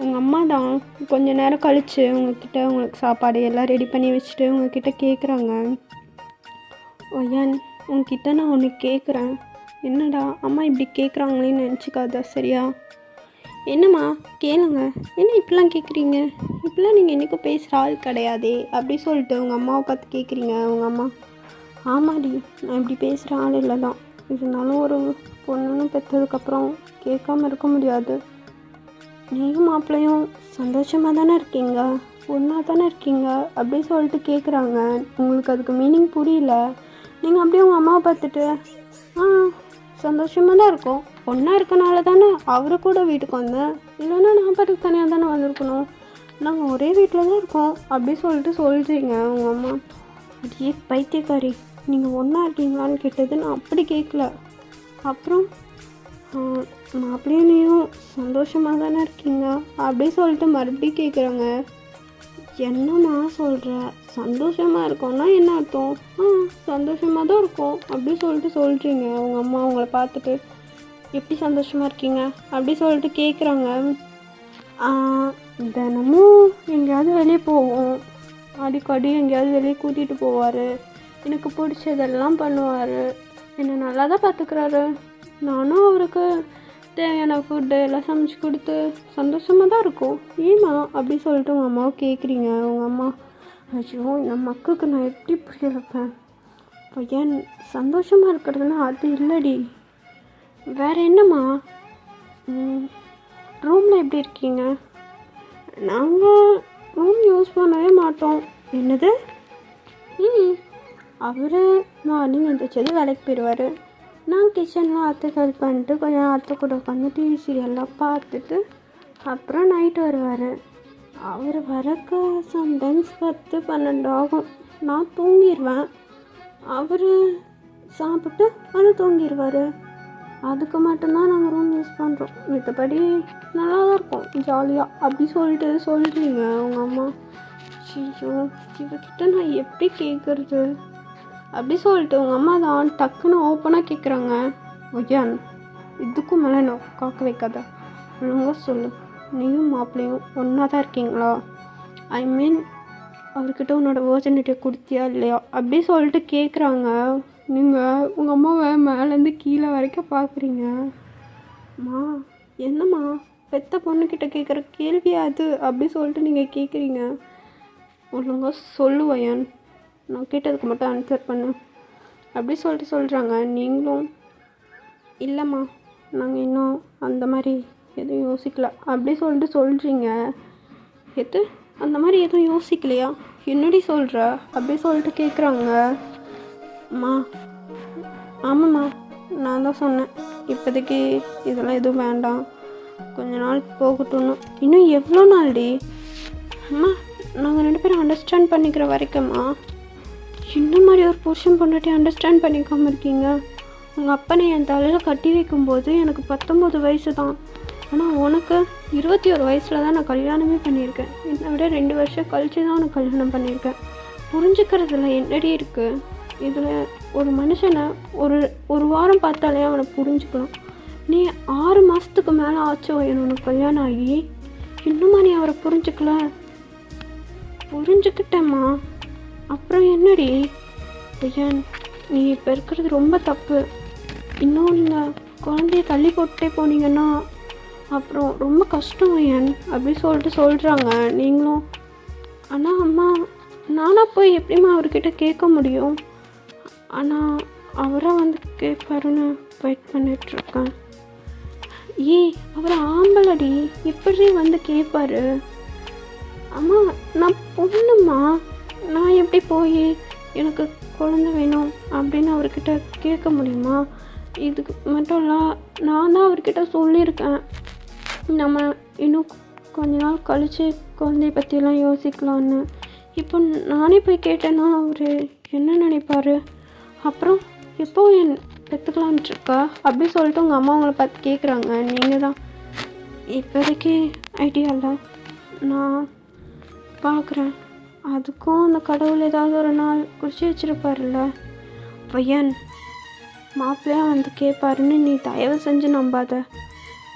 உங்கள் அம்மா தான் கொஞ்சம் நேரம் கழித்து உங்ககிட்ட உங்களுக்கு சாப்பாடு எல்லாம் ரெடி பண்ணி வச்சுட்டு உங்ககிட்ட கேட்குறாங்க. ஒய்யான் உங்ககிட்ட நான் ஒன்று கேட்குறேன். என்னடா அம்மா இப்படி கேட்குறாங்களேன்னு நினச்சிக்காத சரியா? என்னம்மா கேளுங்க, என்ன இப்படிலாம் கேட்குறீங்க, இப்படிலாம் நீங்கள் என்றைக்கும் பேசுகிற ஆள் கிடையாதே அப்படி சொல்லிட்டு உங்கள் அம்மாவை பார்த்து கேட்குறீங்க. உங்கள் அம்மா ஆமாடி நான் இப்படி பேசுகிற ஆள் இல்லை தான், இருந்தாலும் ஒரு பொண்ணுன்னு பெற்றதுக்கப்புறம் கேட்காம இருக்க முடியாது. நீயும் மாப்பிள்ளையும் சந்தோஷமாக தானே இருக்கீங்க, ஒன்றா தானே இருக்கீங்க அப்படி சொல்லிட்டு கேட்குறாங்க. உங்களுக்கு அதுக்கு மீனிங் புரியல. நீங்கள் அப்படியே உங்கள் அம்மாவை பார்த்துட்டு சந்தோஷமாக தான் இருக்கோம். ஒன்றா இருக்கனால தானே அவரு கூட வீட்டுக்கு வந்தேன். இல்லைன்னா நான் பாட்டுக்கு தனியாக தானே வந்திருக்கணும். நாங்கள் ஒரே வீட்டில் தான் இருக்கோம் அப்படி சொல்லிட்டு சொல்கிறீங்க உங்கள் அம்மா. அடியே பைத்தியக்காரி, நீங்கள் ஒன்றா இருக்கீங்களான்னு கேட்டது நான் அப்படி கேட்கல. அப்புறம் மாப்பிள்ளையும் சந்தோஷமாக தானே இருக்கீங்க அப்படி சொல்லிட்டு மறுபடியும் கேட்குறாங்க. என்னம்மா சொல்கிற? சந்தோஷமாக இருக்கோன்னா என்ன அர்த்தம்? சந்தோஷமாக தான் இருக்கும் அப்படி சொல்லிட்டு சொல்கிறீங்க உங்கள் அம்மா உங்களை பார்த்துட்டு. எப்படி சந்தோஷமாக இருக்கீங்க அப்படி சொல்லிட்டு கேட்குறாங்க. தினமும் எங்கேயாவது வெளியே போவோம், அடிக்கடி எங்கேயாவது வெளியே கூட்டிகிட்டு போவார், எனக்கு பிடிச்சதெல்லாம் பண்ணுவார், என்னை நல்லா தான் பார்த்துக்கிறாரு. நானும் அவருக்கு தேவையான ஃபுட்டு எல்லாம் சமைச்சு கொடுத்து சந்தோஷமாக தான் இருக்கும். ஏம்மா அப்படி சொல்லிட்டு உங்கள் அம்மாவை கேட்குறீங்க. உங்கள் அம்மா, ஐயோ இந்த மக்களுக்கு நான் எப்படி புரிய வைப்பேன்? பையன் சந்தோஷமாக இருக்கிறதுனா அது இல்லடி, வேறு என்னம்மா? ரூமில் எப்படி இருக்கீங்க? நாங்கள் ரூம் யூஸ் பண்ணவே மாட்டோம். என்னது? அவர் மார்னிங் எழுந்திரிச்சது வேலைக்கு போயிடுவார். நான் கிச்சனில் அத்தைக்கு ஹெல்ப் பண்ணிட்டு கொஞ்சம் அத்தை கூட உட்காந்து டிவி சீரியல்லாம் பார்த்துட்டு அப்புறம் நைட்டு வருவார். அவர் வரக்கு சம்டைம்ஸ் 10-12 ஆகும். நான் தூங்கிடுவேன். அவர் சாப்பிட்டு அது தூங்கிடுவார். அதுக்கு மட்டும்தான் நாங்கள் ரூம் யூஸ் பண்ணுறோம். மற்றபடி நல்லா தான் இருக்கும், ஜாலியாக அப்படி சொல்லிட்டு சொல்கிறீங்க உங்கள் அம்மா. ஐயோ இவகிட்ட நான் எப்படி கேட்குறது அப்படி சொல்லிட்டு உங்கள் அம்மா தான் டக்குன்னு ஓப்பனாக கேட்குறாங்க. ஒய்யான், இதுக்கும் மேலே நான் காக்க வைக்காத, ஒழுங்காக சொல்லு, நீயும் மாப்பிள்ளையும் ஒன்றா தான் இருக்கீங்களா? ஐ மீன் அவர்கிட்ட உன்னோட வேர்ஜினிட்டியை கொடுத்தியா இல்லையா அப்படி சொல்லிட்டு கேட்குறாங்க. நீங்கள் உங்கள் அம்மாவை மேலேருந்து கீழே வரைக்கும் பார்க்குறீங்க. அம்மா என்னம்மா பெத்த பொண்ணுக்கிட்ட கேட்குற கேள்வியா அது அப்படி சொல்லிட்டு நீங்கள் கேட்குறீங்க. ஒழுங்காக சொல்லுவையன், நான் கேட்டதுக்கு மட்டும் ஆன்சர் பண்ணு அப்படி சொல்லிட்டு சொல்கிறாங்க. நீங்களும் இல்லைம்மா நாங்கள் இன்னும் அந்த மாதிரி எதுவும் யோசிக்கல அப்படி சொல்லிட்டு சொல்கிறீங்க. எது அந்த மாதிரி எதுவும் யோசிக்கலையா? என்னடி சொல்கிற அப்படி சொல்லிட்டு கேட்குறாங்க. அம்மா ஆமாம்மா, நான் தான் சொன்னேன் இப்போதைக்கு இதெல்லாம் எதுவும் வேண்டாம், கொஞ்ச நாள் போகட்டும்னு. இன்னும் எவ்வளோ நாள்டி? அம்மா நாங்கள் 2 பேரும் அண்டர்ஸ்டாண்ட் பண்ணிக்கிற வரைக்கும்மா. இந்த மாதிரி ஒரு புருஷன் பொண்டாட்டி அண்டர்ஸ்டாண்ட் பண்ணிக்காமல் இருக்கீங்க. உங்கள் அப்பனை என் தலையில் கட்டி வைக்கும்போது எனக்கு 19 வயசு தான். ஆனால் உனக்கு 21 வயசில் தான் நான் கல்யாணமே பண்ணியிருக்கேன். என்னை விட 2 வருஷம் கழித்து தான் உனக்கு கல்யாணம் பண்ணியிருக்கேன். புரிஞ்சுக்கிறதுல என்னடி இருக்குது? இதில் ஒரு மனுஷனை ஒரு வாரம் பார்த்தாலே அவனை புரிஞ்சுக்கலாம். நீ 6 மாதத்துக்கு மேலே ஆச்சு உனக்கு கல்யாணம் ஆகி, இன்னுமா நீ அவரை புரிஞ்சுக்கல? புரிஞ்சுக்கிட்டேம்மா, அப்புறம் என்னடி? ஐயன் நீ இப்போ இருக்கிறது ரொம்ப தப்பு. இன்னும் நீங்கள் குழந்தைய தள்ளி போட்டுட்டே போனீங்கன்னா அப்புறம் ரொம்ப கஷ்டம் ஐயன் அப்படி சொல்லிட்டு சொல்கிறாங்க. நீங்களும் ஆனால் அம்மா நானாக போய் எப்படிம்மா அவர்கிட்ட கேட்க முடியும்? ஆனால் அவரை வந்து கேட்பாருன்னு வெயிட் பண்ணிகிட்ருக்கேன். அவர் ஆம்பளடி, எப்படி வந்து கேட்பாரு? அம்மா நான் பொண்ணும்மா, நான் எப்படி போய் எனக்கு குழந்தை வேணும் அப்படின்னு அவர்கிட்ட கேட்க முடியுமா? இதுக்கு மட்டும் இல்லை, நான் தான் அவர்கிட்ட சொல்லியிருக்கேன் நம்ம இன்னும் கொஞ்ச நாள் கழித்து குழந்தைய பற்றியெல்லாம் யோசிக்கலான்னு. இப்போ நானே போய் கேட்டேன்னா அவர் என்ன நினைப்பார்? அப்புறம் எப்போ என் பெற்றுக்கலான்ட்ருக்கா அப்படி சொல்லிட்டு உங்கள் அம்மா அவங்கள பார்த்து கேட்குறாங்க. நீங்கள் தான் இப்போதைக்கு ஐடியா இல்லை, நான் பார்க்குறேன். அதுக்கும் அந்த கடவுள் ஏதாவது ஒரு நாள் குறித்து வச்சுருப்பார்ல. பையன் மாப்பிள்ளையா வந்து கேட்பாருன்னு நீ தயவு செஞ்சு நம்பாத.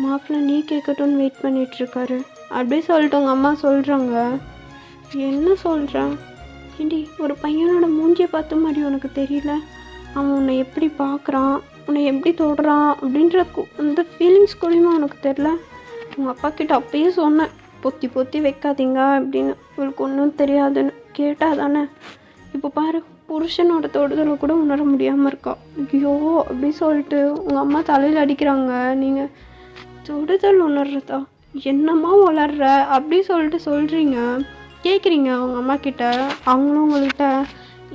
மாப்பிள்ளை நீ கேட்கட்டும்னு வெயிட் பண்ணிகிட்ருக்காரு அப்படி சொல்லிட்டு உங்கள் அம்மா சொல்கிறாங்க. என்ன சொல்கிறேன்? ஏண்டி ஒரு பையனோட மூஞ்சியை பார்த்த மாதிரி உனக்கு தெரியல? அவன் உன்னை எப்படி பார்க்குறான், உன்னை எப்படி தொடுறான் அப்படின்ற அந்த ஃபீலிங்ஸ் கூடயுமா உனக்கு தெரில? உங்கள் அப்பா கிட்ட அப்பயே சொன்னேன், பொத்தி பொத்தி வைக்காதீங்க அப்படின்னு, இவளுக்கு ஒன்றும் தெரியாதுன்னு. கேட்டால் தானே. இப்போ பாரு, புருஷனோட தொடுதலை கூட உணர முடியாமல் இருக்கா. ஐயோ அப்படி சொல்லிட்டு உங்கள் அம்மா தலையில் அடிக்கிறாங்க. நீங்கள் தொடுதல் உணர்றதா? என்னம்மா வளர்ற அப்படி சொல்லிட்டு சொல்கிறீங்க, கேட்குறீங்க அவங்க அம்மா கிட்ட. அவங்களும் உங்கள்கிட்ட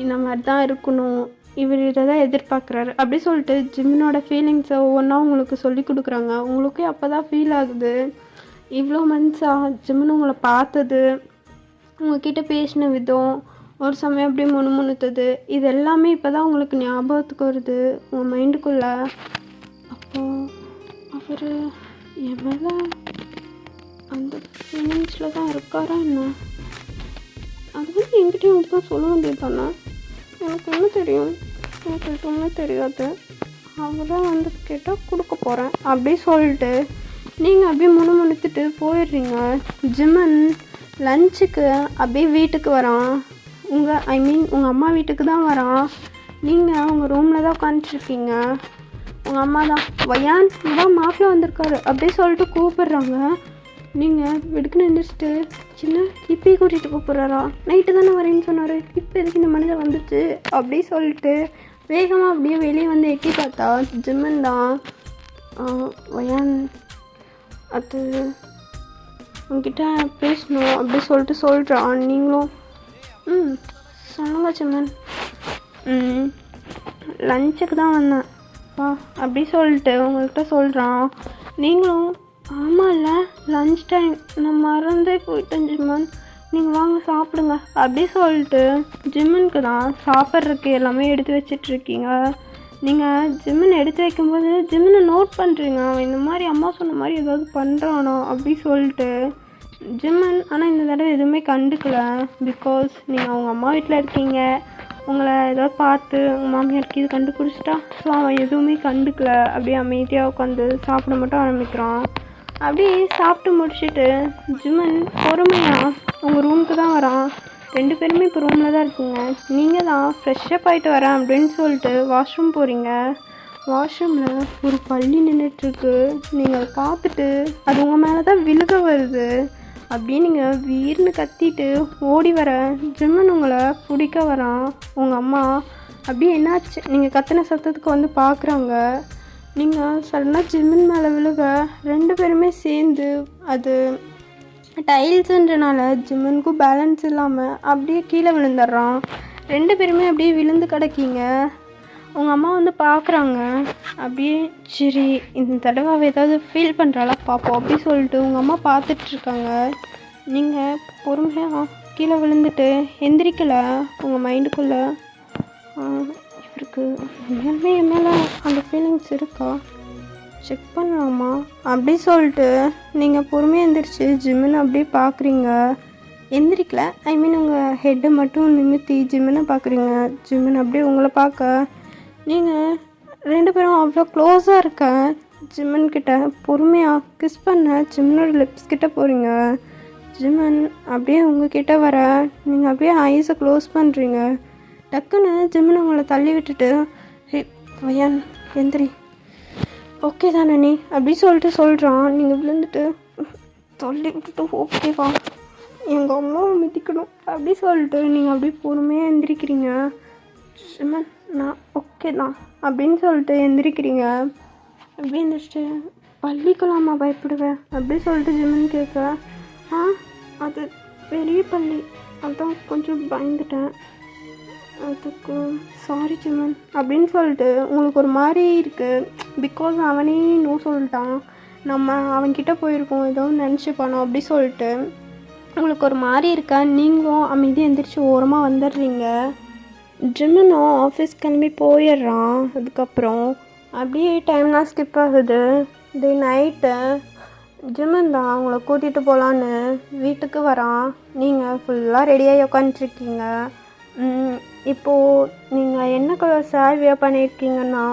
இந்த மாதிரி தான் இருக்கணும், இவர் இதை தான் எதிர்பார்க்குறாரு அப்படி சொல்லிட்டு ஜிம்மனோட ஃபீலிங்ஸை ஒவ்வொன்றா உங்களுக்கு சொல்லி கொடுக்குறாங்க. உங்களுக்கே அப்போ தான் ஃபீல் ஆகுது, இவ்வளோ மந்த்ஸாக ஜிம்மன் உங்களை பார்த்தது, உங்ககிட்ட பேசின விதம், ஒரு சமயம் அப்படியே முணுமுணுத்தது, இது எல்லாமே இப்போ தான் உங்களுக்கு ஞாபகத்துக்கு வருது உங்கள் மைண்டுக்குள்ளே. அப்போது அவர் என் மேலே அந்த ஃபீலிங்ஸில் தான் இருக்காரா என்ன? அது வந்து என்கிட்டயும் வந்து தான் சொல்ல வேண்டியது தானே. எனக்கு என்ன தெரியும், எனக்கு எதுவுமே தெரியாது. அவராக வந்து கேட்டால் கொடுக்க போகிறேன் அப்படி சொல்லிட்டு நீங்கள் அப்படியே முணுமுணுத்துட்டு போயிடுறீங்க. ஜிம்மன் லஞ்சுக்கு அப்படியே வீட்டுக்கு வரான். உங்கள் அம்மா வீட்டுக்கு தான் வரான். நீங்கள் உங்கள் ரூமில் தான் உட்காந்துட்ருக்கீங்க. உங்கள் அம்மா தான் வயான் இதான் மாப்பிள்ளை வந்திருக்காரு அப்படி சொல்லிட்டு கூப்பிடுறாங்க. நீங்கள் வெடுக்குன்னு எழுந்திரிச்சிட்டு சின்ன இப்பயே கூட்டிகிட்டு கூப்பிட்றாரா, நைட்டு தானே வரேன்னு சொன்னார், இப்போ எதுக்கு இந்த மனிதர் வந்துச்சு அப்படி சொல்லிட்டு வேகமாக அப்படியே வெளியே வந்து எட்டி பார்த்தா ஜிம்மன் தான். வயான் அது உங்ககிட்ட பேசணும் அப்படி சொல்லிட்டு சொல்கிறான். நீங்களும் சொல்லுங்க ஜிம்மன். லஞ்சுக்கு தான் வந்தேன் வா அப்படி சொல்லிட்டு உங்கள்கிட்ட சொல்கிறான். நீங்களும் ஆமாம்ல லஞ்ச் டைம் நான் மறந்தே போயிட்டேன் ஜிம்மன், நீங்கள் வாங்க சாப்பிடுங்க அப்படி சொல்லிட்டு ஜிம்மனுக்கு தான் சாப்பிட்றதுக்கு எல்லாமே எடுத்து வச்சிட்ருக்கீங்க. நீங்கள் ஜிம்மன் எடுத்து வைக்கும்போது ஜிம்மனை நோட் பண்ணுறீங்க, அவன் இந்த மாதிரி அம்மா சொன்ன மாதிரி ஏதாவது பண்ணுறானோ அப்படி சொல்லிட்டு. ஜிம்மன் ஆனால் இந்த தடவை எதுவுமே கண்டுக்கல. பிகாஸ் நீங்கள் அவங்க அம்மா வீட்டில் இருக்கீங்க, உங்களை ஏதாவது பார்த்து உங்கள் மாமியாருக்கு இது கண்டுபிடிச்சிட்டா, ஸோ அவன் எதுவுமே கண்டுக்கல. அப்படியே அமைதியாக உட்காந்து சாப்பிட மட்டும் ஆரம்பிக்கிறான். அப்படியே சாப்பிட்டு முடிச்சுட்டு ஜிம்மன் பொறுமையாக உங்கள் ரூமுக்கு தான் வரான். 2 பேருமே இப்போ ரூமில் தான் இருக்கீங்க. நீங்கள் தான் ஃப்ரெஷ்ஷப் ஆகிட்டு வரேன் அப்படின்னு சொல்லிட்டு வாஷ்ரூம் போகிறீங்க. வாஷ்ரூமில் ஒரு பள்ளி நின்றுட்டுருக்கு. நீங்கள் பார்த்துட்டு அது உங்கள் மேலே தான் விழுக வருது. அப்படியே நீங்கள் வீர்னு கத்திட்டு ஓடி வர ஜிம்மன் உங்களை பிடிக்க வரான். உங்கள் அம்மா அப்படியே என்னாச்சு நீங்கள் கத்தின சத்தத்துக்கு வந்து பார்க்குறாங்க. நீங்கள் சடனாக ஜிம்மன் மேலே விழுக 2 பேருமே சேர்ந்து அது டைல்ஸுன்றனால ஜிம்மனுக்கும் பேலன்ஸ் இல்லாமல் அப்படியே கீழே விழுந்துடுறான். 2 பேருமே அப்படியே விழுந்து கிடக்கீங்க. உங்கள் அம்மா வந்து பார்க்குறாங்க. அப்படியே சரி இந்த தடவை அவள் ஏதாவது ஃபீல் பண்ணுறாளா பார்ப்போம் அப்படி சொல்லிட்டு உங்கள் அம்மா பார்த்துட்ருக்காங்க. நீங்கள் பொறுமையாக கீழே விழுந்துட்டு எந்திரிக்கலை. உங்கள் மைண்டுக்குள்ளே இவருக்கு உண்மையுமே என் மேலே அந்த ஃபீலிங்ஸ் இருக்கா, செக் பண்ணலாமா அப்படி சொல்லிட்டு நீங்கள் பொறுமையாக எந்திரிச்சு ஜிம்மனை அப்படியே பார்க்குறீங்க. எந்திரிக்கல, ஐ மீன் உங்கள் ஹெட்டை மட்டும் நிமித்தி ஜிம்மனை பார்க்குறீங்க. ஜிம்மன் அப்படியே உங்களை பார்க்க நீங்கள் 2 பேரும் அவ்வளோ க்ளோஸாக இருக்க ஜிம்மன்கிட்ட பொறுமையாக கிஸ் பண்ண ஜிம்மனோட லிப்ஸ் கிட்ட போகிறீங்க. ஜிம்மன் அப்படியே உங்ககிட்ட வர நீங்கள் அப்படியே ஐஸை க்ளோஸ் பண்ணுறீங்க. டக்குன்னு ஜிம்மன் உங்களை தள்ளி விட்டுட்டு ஹே வயான் எந்திரி ஓகே தானே நீ அப்படி சொல்லிட்டு சொல்கிறான். நீங்கள் விழுந்துட்டு தள்ளி விட்டுட்டு ஓகேவா எங்கள் அம்மாவை மிதிக்கணும் அப்படி சொல்லிட்டு நீங்கள் அப்படியே பொறுமையாக எந்திரிக்கிறீங்க. ஜிம்மன் நான் ஓகே தான் அப்படின்னு சொல்லிட்டு எந்திரிக்கிறீங்க. அப்படி எந்திரிச்சிட்டு பள்ளிக்கலாமா பயப்படுவேன் அப்படி சொல்லிட்டு ஜிம்மன் கேட்க அது பெரிய பள்ளி அதான் கொஞ்சம் பயந்துட்டேன், அதுக்கு சாரி ஜிம்மன் அப்படின்னு சொல்லிட்டு உங்களுக்கு ஒரு மாதிரி இருக்குது. பிகாஸ் அவனே நோ சொல்லிட்டான், நம்ம அவன்கிட்ட போயிருக்கோம் ஏதோ நினச்சிப்பானோ அப்படி சொல்லிட்டு உங்களுக்கு ஒரு மாதிரி இருக்கா. நீங்களும் அமைதியாக எந்திரிச்சு ஓரமாக வந்துடுறீங்க. ஜிம்மனும் ஆஃபீஸ் கிளம்பி போயிடுறான். அதுக்கப்புறம் அப்படியே டைம்லாம் ஸ்கிப் ஆகுது. இது நைட்டு ஜிம்மன் தான் அவங்கள கூட்டிகிட்டு போகலான்னு வீட்டுக்கு வரான். நீங்கள் ஃபுல்லாக ரெடியாகி உட்காந்துட்ருக்கீங்க. இப்போது நீங்கள் என்ன கலர் சாரி வியர் பண்ணியிருக்கீங்கன்னா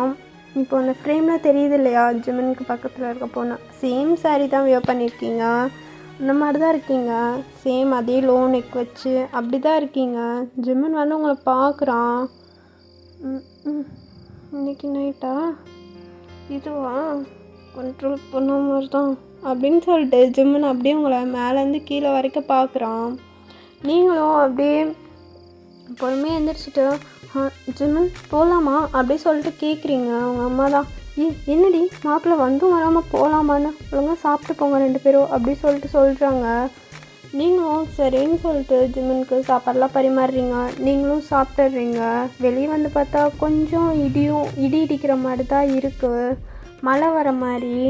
இப்போ அந்த ஃப்ரேமில் தெரியுது இல்லையா ஜிம்மனுக்கு பக்கத்தில் இருக்க பொண்ணு, சேம் சாரி தான் வியர் பண்ணியிருக்கீங்க. இந்த மாதிரி தான் இருக்கீங்க, சேம் அதே லோ நெக் வச்சு அப்படி தான் இருக்கீங்க. ஜிம்மன் வந்து உங்களை பார்க்குறான். இன்னைக்கு நைட்டா இதுவா கண்ட்ரோல் பண்ண மாதிரி தான் அப்படின்னு சொல்லிட்டு ஜிம்மன் அப்படியே உங்களை மேலேருந்து கீழே வரைக்கும் பார்க்குறான். நீங்களும் அப்படியே பொறுமையாக எழுந்திரிச்சிட்டு ஜிம்மன் போகலாமா அப்படி சொல்லிட்டு கேட்குறீங்க. அவங்க அம்மா தான் என்னடி மாப்பிள்ளை வந்தும் வராமல் போகலாமான்னு ஒழுங்காக சாப்பிட்டு போங்க 2 பேரும் அப்படி சொல்லிட்டு சொல்கிறாங்க. நீங்களும் சரின்னு சொல்லிட்டு ஜிம்மனுக்கு சாப்பாடெலாம் பரிமாறுறீங்க, நீங்களும் சாப்பிட்டுறீங்க. வெளியே வந்து பார்த்தா கொஞ்சம் இடி இடிக்கிற மாதிரி தான் இருக்குது, மழை வர மாதிரி.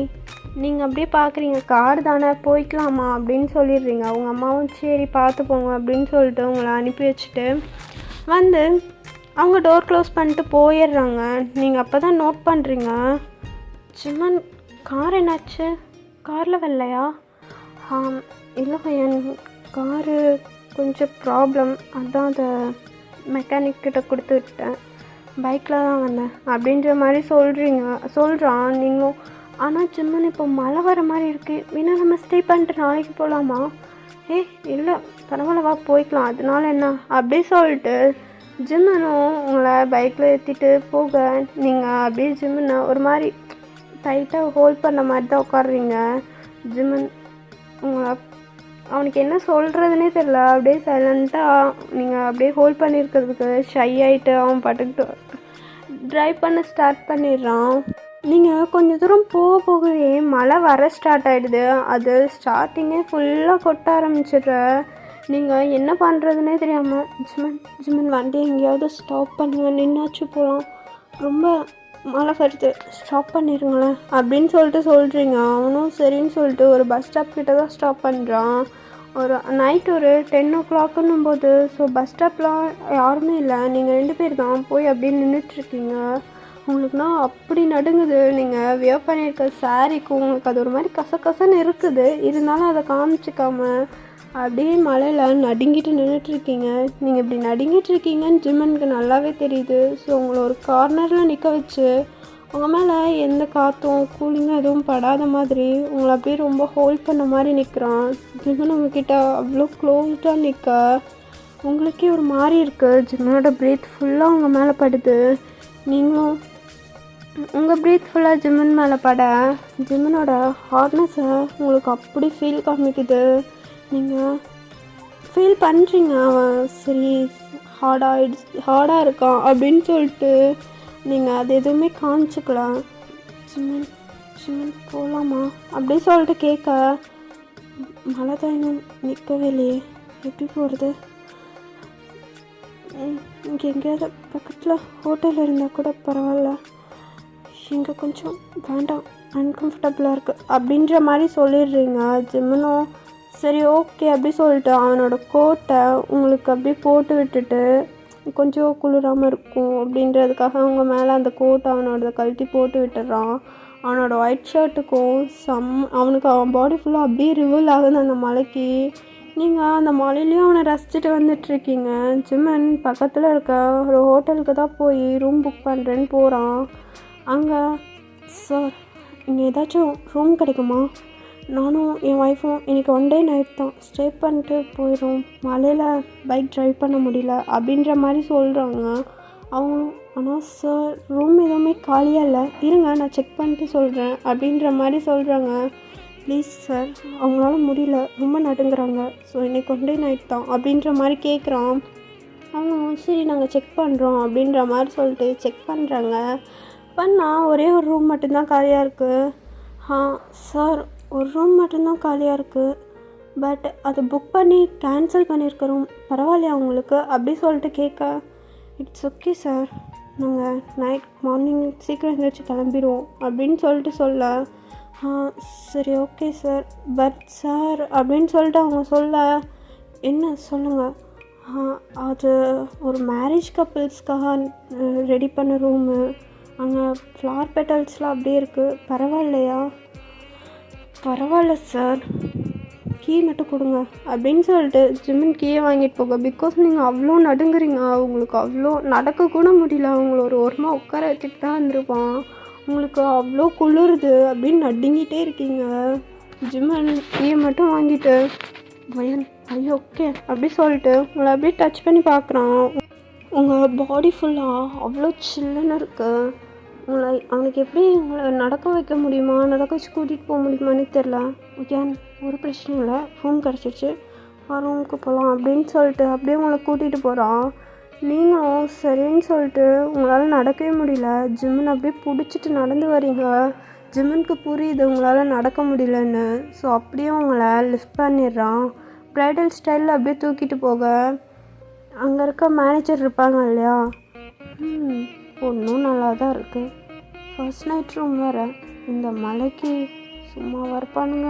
நீங்கள் அப்படியே பார்க்குறீங்க, கார் தானே போய்க்கலாமா அப்படின்னு சொல்லிடுறீங்க. அவங்க அம்மாவும் சரி பார்த்து போங்க அப்படின்னு சொல்லிட்டு உங்களை அனுப்பி வச்சுட்டு வந்து அவங்க டோர் க்ளோஸ் பண்ணிட்டு போயிடுறாங்க. நீங்கள் அப்போ தான் நோட் பண்ணுறீங்க, ஜிம்மன் கார் என்னாச்சு, காரில் வரலையா? இல்லை பையன், காரு கொஞ்சம் ப்ராப்ளம், அதான் அதை மெக்கானிக்கிட்ட கொடுத்து விட்டேன், பைக்கில் தான் வந்தேன் அப்படின்ற மாதிரி சொல்கிறான். நீங்களும் ஆனால் ஜிம்மன் இப்போ மழை வர மாதிரி இருக்குது, வேணா நம்ம ஸ்டே பண்ணிட்டு நாளைக்கு போகலாமா? இல்லை பரவாயில்ல வா போய்க்கலாம், அதனால என்ன அப்படி சொல்லிட்டு ஜிம்மனும் உங்களை பைக்கில் ஏற்றிட்டு போக நீங்கள் அப்படியே ஜிம்மனை ஒரு மாதிரி டைட்டாக ஹோல்ட் பண்ண மாதிரி தான் உட்காடுறீங்க. ஜிம்மன் உங்களை அவனுக்கு என்ன சொல்கிறதுனே தெரில, அப்படியே சைலண்ட்டாக நீங்கள் அப்படியே ஹோல்ட் பண்ணியிருக்கிறதுக்கு ஷை ஆகிட்டு அவன் பாட்டுக்கிட்டு ட்ரைவ் பண்ண ஸ்டார்ட் பண்ணிடுறான். நீங்கள் கொஞ்சம் தூரம் போகவே மழை வர ஸ்டார்ட் ஆகிடுது. அது ஸ்டார்டிங்கே ஃபுல்லாக கொட்ட ஆரம்பிச்சிடுற. நீங்கள் என்ன பண்ணுறதுனே தெரியாமல் ஜிம்மன் வண்டி எங்கேயாவது ஸ்டாப் பண்ணுங்க, நின்னாச்சு போகலாம், ரொம்ப மழை வருது, ஸ்டாப் பண்ணிடுங்களேன் அப்படின்னு சொல்லிட்டு சொல்கிறீங்க. அவனும் சரின்னு சொல்லிட்டு ஒரு பஸ் ஸ்டாப் கிட்ட தான் ஸ்டாப் பண்ணுறான். ஒரு நைட் ஒரு 10 o'clock போது. ஸோ பஸ் ஸ்டாப்லாம் யாருமே இல்லை, நீங்கள் 2 பேர் தான் போய் அப்படியே நின்றுட்டுருக்கீங்க. உங்களுக்குனா அப்படி நடுங்குது. நீங்கள் வியர் பண்ணியிருக்க சாரீக்கு உங்களுக்கு அது ஒரு மாதிரி கசகசன்னு இருக்குது, இருந்தாலும் அதை காமிச்சிக்காம அப்படியே மழையில் நடுங்கிட்டு நின்றுட்டுருக்கீங்க. நீங்கள் இப்படி நடுங்கிட்டு இருக்கீங்கன்னு ஜிம்மனுக்கு நல்லாவே தெரியுது. ஸோ உங்களை ஒரு கார்னரில் நிற்க வச்சு உங்கள் மேலே எந்த காற்றும் கூலிங்கும் எதுவும் படாத மாதிரி உங்களை அப்படியே ரொம்ப ஹோல்ட் பண்ண மாதிரி நிற்கிறான். ஜிம்மன் உங்ககிட்ட அவ்வளோ க்ளோஸ்டாக நிற்க உங்களுக்கே ஒரு மாதிரி இருக்குது. ஜிம்மனோட ப்ரீத் ஃபுல்லாக உங்கள் மேலே படுது. நீங்களும் உங்கள் ப்ரீத் ஃபுல்லாக ஜிம்மன் மேலே பட ஜிம்மனோட ஹார்ட்னஸை உங்களுக்கு அப்படி ஃபீல் நீங்கள் ஃபீல் பண்ணுறீங்க. அவன் சரி ஹார்டாக இருக்கான் அப்படின்னு சொல்லிட்டு நீங்கள் அது எதுவுமே காமிச்சிக்கலாம். ஜிம்மன் போகலாமா அப்படின்னு சொல்லிட்டு கேட்க, மழை தான் இன்னும் நிற்கவே இல்லையே, எப்படி போகிறது? இங்கே எங்கேயாவது பக்கத்தில் ஹோட்டல் இருந்தால் கூட பரவாயில்ல, இங்கே கொஞ்சம் வேண்டாம், அன்கம்ஃபர்டபுளாக இருக்குது அப்படின்ற மாதிரி சொல்லிடுறீங்க. ஜிம்மனும் சரி ஓகே அப்படி சொல்லிட்டு அவனோட கோட்டை உங்களுக்கு அப்படியே போட்டு விட்டுட்டு கொஞ்சம் குளிராமல் இருக்கும் அப்படின்றதுக்காக அவங்க மேலே அந்த கோட்டை அவனோட கழட்டி போட்டு விட்டுடுறான். அவனோட ஒயிட் ஷர்ட்டுக்கும் அவனுக்கு அவன் பாடி ஃபுல்லாக அப்படியே ரிவல் ஆகுது அந்த மலைக்கு. நீங்கள் அந்த மலையிலையும் அவனை ரசிச்சுட்டு வந்துட்டுருக்கீங்க. ஜிம்மன் பக்கத்தில் இருக்க ஒரு ஹோட்டலுக்கு தான் போய் ரூம் புக் பண்ணுறேன்னு போகிறான். அங்கே சார் இங்கே ஏதாச்சும் ரூம் கிடைக்குமா? நானும் என் ஒய்ஃபும் இன்றைக்கி 1 day நைட் தான் ஸ்டே பண்ணிட்டு போயிடும், மழையில் பைக் ட்ரைவ் பண்ண முடியல அப்படின்ற மாதிரி சொல்கிறாங்க. அவங்களும் ஆனால் சார் ரூம் எதுவுமே காலியாக இல்லை, இருங்க நான் செக் பண்ணிட்டு சொல்கிறேன் அப்படின்ற மாதிரி சொல்கிறாங்க. ப்ளீஸ் சார், அவங்களால முடியல, ரொம்ப நடுங்குறாங்க, ஸோ இன்றைக்கி 1 day நைட் தான் அப்படின்ற மாதிரி கேட்குறான். அவங்க சரி நாங்கள் செக் பண்ணுறோம் அப்படின்ற மாதிரி சொல்லிட்டு செக் பண்ணுறாங்க. பண்ணால் ஒரே ஒரு ரூம் மட்டும்தான் காலியாக இருக்குது. சார் ஒரு ரூம் மட்டும்தான் காலியாக இருக்குது, பட் அதை புக் பண்ணி கேன்சல் பண்ணியிருக்க ரூம் பரவாயில்லையா உங்களுக்கு அப்படி சொல்லிட்டு கேட்க, இட்ஸ் ஓகே சார், நாங்கள் மார்னிங் சீக்கிரம் எழுந்திரிச்சு கிளம்பிடுவோம் அப்படின்னு சொல்லிட்டு சொல்ல, சரி ஓகே சார், பட் சார் அப்படின்னு சொல்லிட்டு அவங்க சொல்ல, என்ன சொல்லுங்கள்? அது ஒரு மேரேஜ் கப்புள்ஸ்க்காக ரெடி பண்ண ரூமு, அங்கே ஃப்ளார் பெட்டல்ஸ்லாம் அப்படியே இருக்குது, பரவாயில்லையா? பரவாயில்ல சார், கீ மட்டும் கொடுங்க அப்படின்னு சொல்லிட்டு ஜிம்மன் கீயை வாங்கிட்டு போக. பிகாஸ் நீங்கள் அவ்வளோ நடுங்குறீங்க, உங்களுக்கு அவ்வளோ நடக்க கூட முடியல, அவங்கள ஒரு ஓரமாக உட்கார வச்சுட்டு தான் இருந்திருப்பான், உங்களுக்கு அவ்வளோ குளிருது அப்படின்னு நடுங்கிட்டே இருக்கீங்க. ஜிம்மன் கீயை மட்டும் வாங்கிட்டு பையன் ஐயோ ஓகே அப்படி சொல்லிட்டு உங்களை அப்படியே டச் பண்ணி பார்க்குறான். உங்கள் பாடி ஃபுல்லாக அவ்வளோ சில்லுன்னு இருக்குது. அவனுக்கு எப்படி உங்களை நடக்க வைக்க முடியுமா, நடக்க வச்சு கூட்டிகிட்டு போக முடியுமான்னு தெரில. ஏன் ஒரு பிரச்சனையும் இல்லை, ரூம் கிடச்சிருச்சு, ரூமுக்கு போகலாம் அப்படின்னு சொல்லிட்டு அப்படியே உங்களை கூட்டிகிட்டு போகிறான். நீங்களும் சரின்னு சொல்லிட்டு உங்களால் நடக்கவே முடியல. ஜிம்மன் அப்படியே பிடிச்சிட்டு நடந்து வரீங்க. ஜிம்மனுக்கு புரியுது உங்களால் நடக்க முடியலன்னு. ஸோ அப்படியே உங்களை லிஃப்ட் பண்ணிடுறான். ப்ரைடல் ஸ்டைலில் அப்படியே தூக்கிட்டு போக அங்கே இருக்க மேனேஜர் இருப்பாங்க இல்லையா, பொண்ணும் நல்லா தான் இருக்குது. ஃபர்ஸ்ட் நைட் ரூம் வேறு. இந்த மலைக்கு சும்மா வரப்பானுங்க.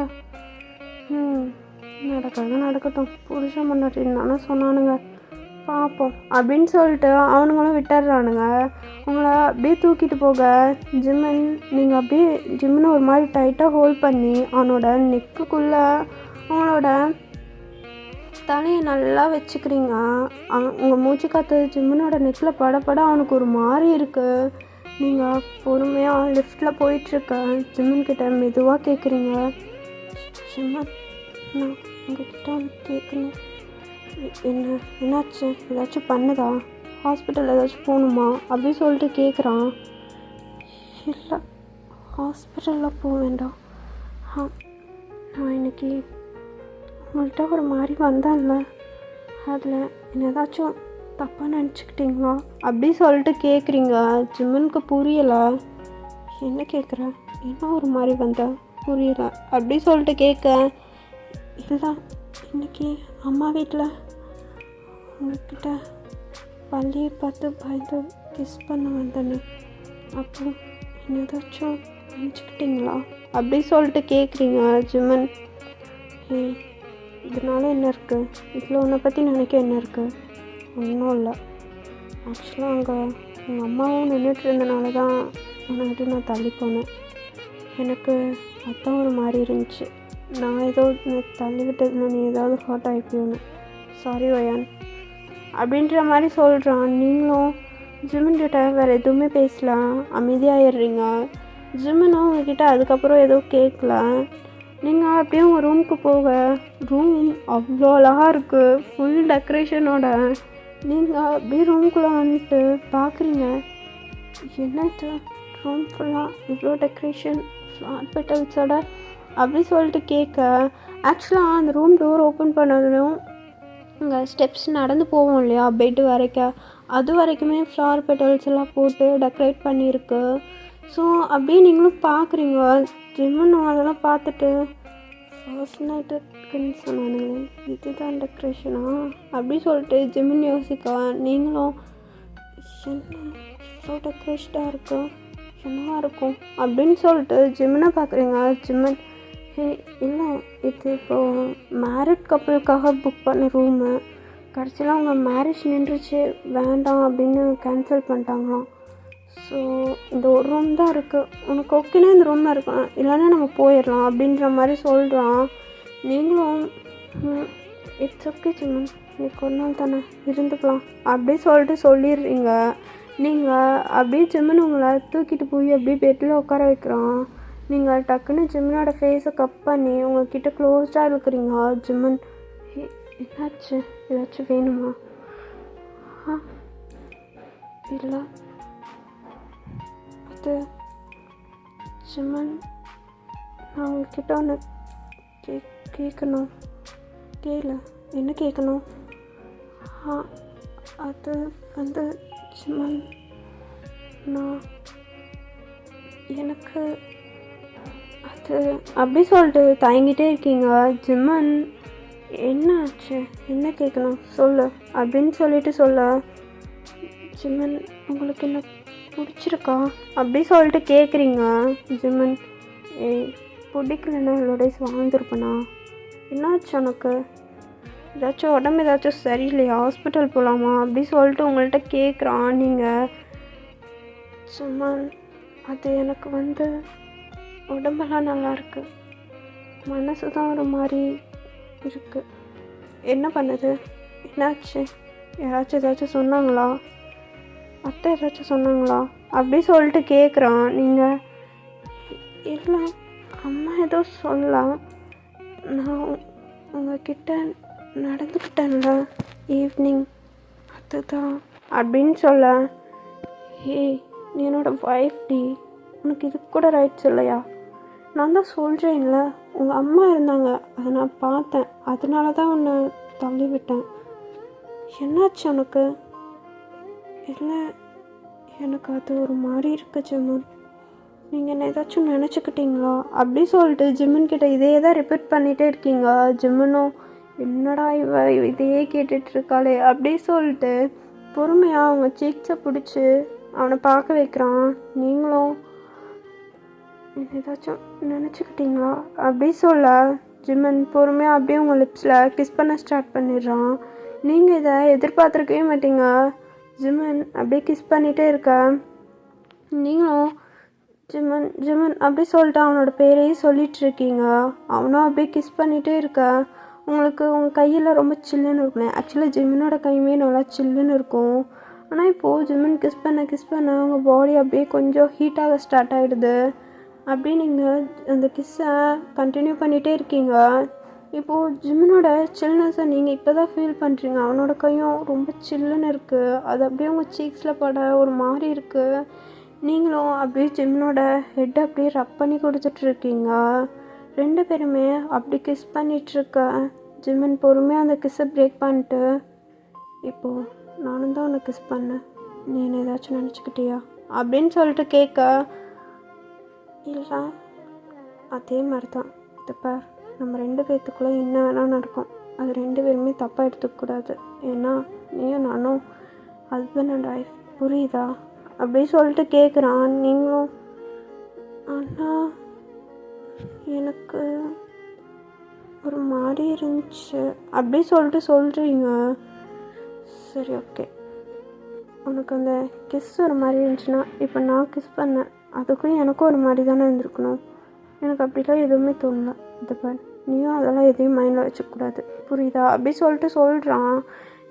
நடக்கட்டும், புருஷன் முன்னாடின்னு சொன்னானுங்க, பார்ப்போம் அப்படின்னு சொல்லிட்டு அவனுங்களும் விட்டுறானுங்க. உங்களை அப்படியே தூக்கிட்டு போக ஜிம்மன், நீங்கள் அப்படியே ஜிம்மனை ஒரு மாதிரி டைட்டாக ஹோல்ட் பண்ணி அவனோட நெக்குக்குள்ளே அவனோட தலையை நல்லா வச்சுக்கிறீங்க. உங்கள் மூச்சு காற்று ஜிம்மனோட நெக்கில் படப்பட அவனுக்கு ஒரு மாதிரி இருக்குது. நீங்கள் பொறுமையாக லிஃப்ட்டில் போயிட்டுருக்க ஜிம்மன்கிட்ட மெதுவாக கேட்குறீங்க, ஜிம்மன் நான் உங்ககிட்ட கேட்கணும், என்னாச்சு, ஏதாச்சும் பண்ணுதா, ஹாஸ்பிட்டல் ஏதாச்சும் போகணுமா அப்படின்னு சொல்லிட்டு கேட்குறான். இல்லை, ஹாஸ்பிட்டலில் போக வேண்டாம். நான் இன்னைக்கு உங்கள்கிட்ட ஒரு மாதிரி வந்தேன்ல, அதில் என்ன ஏதாச்சும் தப்பாக நினச்சிக்கிட்டீங்களா அப்படி சொல்லிட்டு கேட்குறீங்க. ஜிம்மனுக்கு புரியலை. என்ன கேட்குற, என்ன ஒரு மாதிரி வந்தேன் புரியலை அப்படி சொல்லிட்டு கேட்க, இல்லை இன்றைக்கி அம்மா வீட்டில் உங்கள்கிட்ட பள்ளியை பார்த்து பயந்து கிஸ் பண்ண வந்தேன்னு, அப்போ என்ன ஏதாச்சும் நினச்சிக்கிட்டீங்களா அப்படி சொல்லிட்டு கேட்குறீங்க. ஜிம்மன், இதனால என்ன இருக்குது, இதில் உன்னை பற்றி நினைக்க என்ன இருக்குது, ஒன்றும் இல்லை. ஆக்சுவலாக அங்கே எங்கள் அம்மாவும் நின்றுட்டு இருந்தனால தான் உன்னை நான் தள்ளி போனேன். எனக்கு அதான் ஒரு மாதிரி இருந்துச்சு. நான் ஏதோ தள்ளி விட்டதுன்னா நீ ஏதாவது ஹார்ட் ஆகிப்பியோன்னு, சாரி வயான் அப்படின்ற மாதிரி சொல்கிறான். நீங்களும் ஜிம்மன் கிட்ட வேறு எதுவுமே பேசலாம், அமைதியாகிடுறீங்க. ஜிம்மனும் உங்ககிட்ட அதுக்கப்புறம் எதுவும் கேட்கல. நீங்கள் அப்படியே உங்கள் ரூமுக்கு போக, ரூம் அவ்வளோ அழகாக இருக்குது, ஃபுல் டெக்கரேஷனோட. நீங்கள் அப்படியே ரூம்குள்ளே வந்துட்டு பார்க்குறீங்க, என்னது ரூம் ஃபுல்லாக இவ்வளோ டெக்கரேஷன், ஃப்ளார் பெட்டல்ஸோட அப்படி சொல்லிட்டு கேட்க, ஆக்சுவலாக அந்த ரூம் டோர் ஓப்பன் பண்ணதும் இங்கே ஸ்டெப்ஸ் நடந்து போவோம் இல்லையா பெட்டு வரைக்கும், அது வரைக்குமே ஃப்ளார் பெட்டல்ஸ் எல்லாம் போட்டு டெக்கரேட் பண்ணியிருக்கு. ஸோ அப்படியே நீங்களும் பார்க்குறீங்க. ஜிம்மன் அதெல்லாம் பார்த்துட்டு, ஃபர்ஸ்ட் நைட்டுக்குன்னு சொன்னானுங்களே, இதுதான் டெக்கரேஷனா அப்படி சொல்லிட்டு ஜிம்மன் யோசிக்க, நீங்களும் என்ன இவ்வளோ டெக்கரேஷனாக இருக்கும், என்னவா இருக்கும் அப்படின்னு சொல்லிட்டு ஜிம்மனை பார்க்குறீங்க. ஜிம்மன், இல்லை இது இப்போது மேரிட் கப்புளுக்காக புக் பண்ண ரூமு, கடைசியில் அவங்க மேரேஜ் நின்றுச்சு, வேண்டாம் அப்படின்னு கேன்சல் பண்ணிட்டாங்களாம். ஸோ இந்த ஒரு ரூம் தான் இருக்குது, உனக்கு ஓகேனா இந்த ரூமில் இருக்கலாம், இல்லைன்னா நம்ம போயிடலாம் அப்படின்ற மாதிரி சொல்கிறான். நீங்களும் இட்ஸ் ஓகே ஜிம்மன், இன்னைக்கு ஒரு நாள் தானே இருந்துக்கலாம் அப்படி சொல்லிட்டு சொல்லிடுறீங்க. நீங்கள் அப்படியே ஜிம்மன் உங்களை தூக்கிட்டு போய் அப்படியே பெட்டில் உட்கார வைக்கிறான். நீங்கள் டக்குன்னு ஜிம்மனோட ஃபேஸை கப் பண்ணி உங்கள்கிட்ட க்ளோஸ்டாக இருக்கிறீங்க. ஜிம்மன், என்னாச்சு, ஏதாச்சும் வேணுமா? இல்லை அது ஜிம்மன், நான் உங்ககிட்ட ஒன்று கேட்கணும். என்ன கேட்கணும்? அது வந்து ஜிம்மன், நான் எனக்கு அது அப்படி சொல்லிட்டு தயங்கிட்டே இருக்கீங்க. ஜிம்மன், என்ன ஆச்சு, என்ன கேட்கணும் சொல்லு அப்படின்னு சொல்லிட்டு சொல்ல, ஜிம்மன் உங்களுக்கு என்ன பிடிச்சிருக்கா அப்படி சொல்லிட்டு கேட்குறீங்க. ஜிம்மன், பிடிக்கலன்னா இவ்வளோ டேஸ் வாழ்ந்துருப்பேனா, என்னாச்சு உனக்கு, ஏதாச்சும் உடம்பு ஏதாச்சும் சரியில்லையா, ஹாஸ்பிட்டல் போகலாமா அப்படி சொல்லிட்டு உங்கள்கிட்ட கேட்குறான். நீங்கள் ஜிம்மன், அது எனக்கு வந்து உடம்பெல்லாம் நல்லாயிருக்கு, மனசு தான் ஒரு மாதிரி இருக்குது, என்ன பண்ணுது, என்னாச்சு, ஏதாச்சும் சொன்னாங்களா, அத்தை ஏதாச்சும் சொன்னாங்களா அப்படி சொல்லிட்டு கேட்குறான். நீங்கள் இல்லை அம்மா ஏதோ சொல்லலாம், நான் உங்ககிட்ட நடந்துக்கிட்டேன்ல ஈவினிங், அதுதான் அப்படின்னு சொல்ல, நீ என்னோட ஒய்ஃப் டி, உனக்கு இது கூட ரைட்ஸ் இல்லையா, நான் தான் சொல்கிறேன்ல உங்கள் அம்மா இருந்தாங்க, அதை நான் பார்த்தேன், அதனால தான் உன்னை தள்ளி விட்டேன், என்னாச்சு உனக்கு? இல்லை எனக்கு அது ஒரு மாதிரி இருக்குது ஜிம்மன், நீங்கள் என்ன ஏதாச்சும் நினச்சிக்கிட்டீங்களா அப்படி சொல்லிட்டு ஜிம்மன் கிட்ட இதே தான் ரிப்பீட் பண்ணிகிட்டே இருக்கீங்க. ஜிம்மனும் என்னடா இதையே கேட்டுட்ருக்காளே அப்படி சொல்லிட்டு பொறுமையாக அவங்க சீக்ஸை பிடிச்சி அவனை பார்க்க வைக்கிறான். நீங்களும் ஏதாச்சும் நினச்சிக்கிட்டீங்களா அப்படி சொல்ல ஜிம்மன் பொறுமையாக அப்படியே உங்கள் லிப்ஸில் கிஸ் பண்ண ஸ்டார்ட் பண்ணிடுறான். நீங்கள் இதை எதிர்பார்த்துருக்கவே மாட்டீங்க. ஜிம்மன் அப்படியே கிஸ் பண்ணிகிட்டே இருக்க நீங்களும் ஜிம்மன் ஜிம்மன் அப்படி சொல்லிட்டு அவனோட பேரையும் சொல்லிகிட்ருக்கீங்க. அவனும் அப்படியே கிஸ் பண்ணிகிட்டே இருக்க உங்களுக்கு உங்கள் கையில் ரொம்ப சில்லுன்னு இருக்குமே. ஆக்சுவலாக ஜிம்மனோட கையுமே நல்லா சில்லுன்னு இருக்கும். ஆனால் இப்போது ஜிம்மன் கிஸ் பண்ண உங்கள் பாடி அப்படியே கொஞ்சம் ஹீட்டாக ஸ்டார்ட் ஆகிடுது. அப்படி நீங்கள் அந்த கிஸ்ஸை கண்டினியூ பண்ணிகிட்டே இருக்கீங்க. இப்போது ஜிம்மனோட சில்னஸை நீங்கள் இப்போ தான் ஃபீல் பண்ணுறீங்க. அவனோட கையும் ரொம்ப சில்லுன்னு இருக்குது. அது அப்படியே உங்கள் சீக்ஸில் பட ஒரு மாதிரி இருக்குது. நீங்களும் அப்படியே ஜிம்மனோட ஹெட்டை அப்படியே ரப் பண்ணி கொடுத்துட்ருக்கீங்க. 2 பேருமே அப்படி கிஸ் பண்ணிகிட்ருக்க ஜிம்மன் பொறுமையாக அந்த கிஸ்ஸை பிரேக் பண்ணிட்டு, இப்போது நானும் தான் உன்னை கிஸ் பண்ணேன், நீ என்ன ஏதாச்சும் நினச்சிக்கிட்டியா அப்படின்னு சொல்லிட்டு கேட்க, இல்லை அதே மாதிரி தான் இது பார், நம்ம 2 பேர்த்துக்குள்ளே என்ன வேணால் நடக்கும், அது 2 பேருமே தப்பாக எடுத்துக்கக்கூடாது. ஏன்னா நீயும் நானும் ஹஸ்பண்ட் அண்ட் ஒய்ஃப், புரியுதா அப்படி சொல்லிட்டு கேட்குறான். நீங்களும் ஆனால் எனக்கு ஒரு மாதிரி இருந்துச்சு அப்படி சொல்லிட்டு சொல்கிறீங்க. சரி ஓகே, உனக்கு அந்த கிஸ் ஒரு மாதிரி இருந்துச்சுன்னா இப்போ நான் கிஸ் பண்ணேன், அதுக்கும் எனக்கும் ஒரு மாதிரி தானே இருந்திருக்கணும். எனக்கு அப்படிலாம் எதுவுமே தோணல. இது பார், நீயும் அதெல்லாம் எதையும் மைண்டில் வச்சுக்கூடாது, புரியுதா அப்படி சொல்லிட்டு சொல்கிறான்.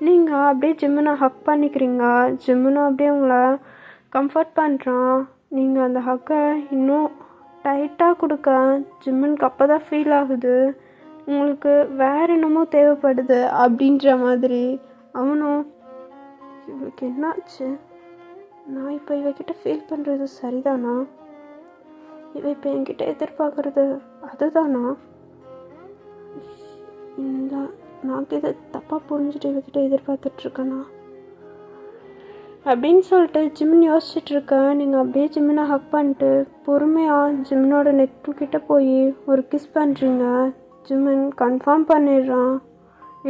நீங்கள் அப்படியே ஜிம்மனை ஹக் பண்ணிக்கிறீங்க. ஜிம்மனும் அப்படியே உங்களை கம்ஃபர்ட் பண்ணுறான். நீங்கள் அந்த ஹக்கை இன்னும் டைட்டாக கொடுக்க ஜிம்மனுக்கு அப்போ தான் ஃபீல் ஆகுது உங்களுக்கு வேறு என்னமோ தேவைப்படுது அப்படின்ற மாதிரி. அவனும் இவளுக்கு என்னாச்சு, நான் இப்போ இவகிட்ட ஃபீல் பண்ணுறது சரிதானா, இவ இப்போ என்கிட்ட எதிர்பார்க்குறது அதுதானா, இந்த நான் இதை தப்பாக புரிஞ்சுட்டு இவகிட்ட எதிர்பார்த்துட்ருக்கேனா அப்படின்னு சொல்லிட்டு ஜிம்மன் யோசிச்சுட்ருக்கேன். நீங்கள் அப்படியே ஜிம்மனை ஹக் பண்ணிட்டு பொறுமையாக ஜிம்மனோட நெக்கிட்ட போய் ஒரு கிஸ் பண்ணுறீங்க. ஜிம்மன் கன்ஃபார்ம் பண்ணிடுறான்.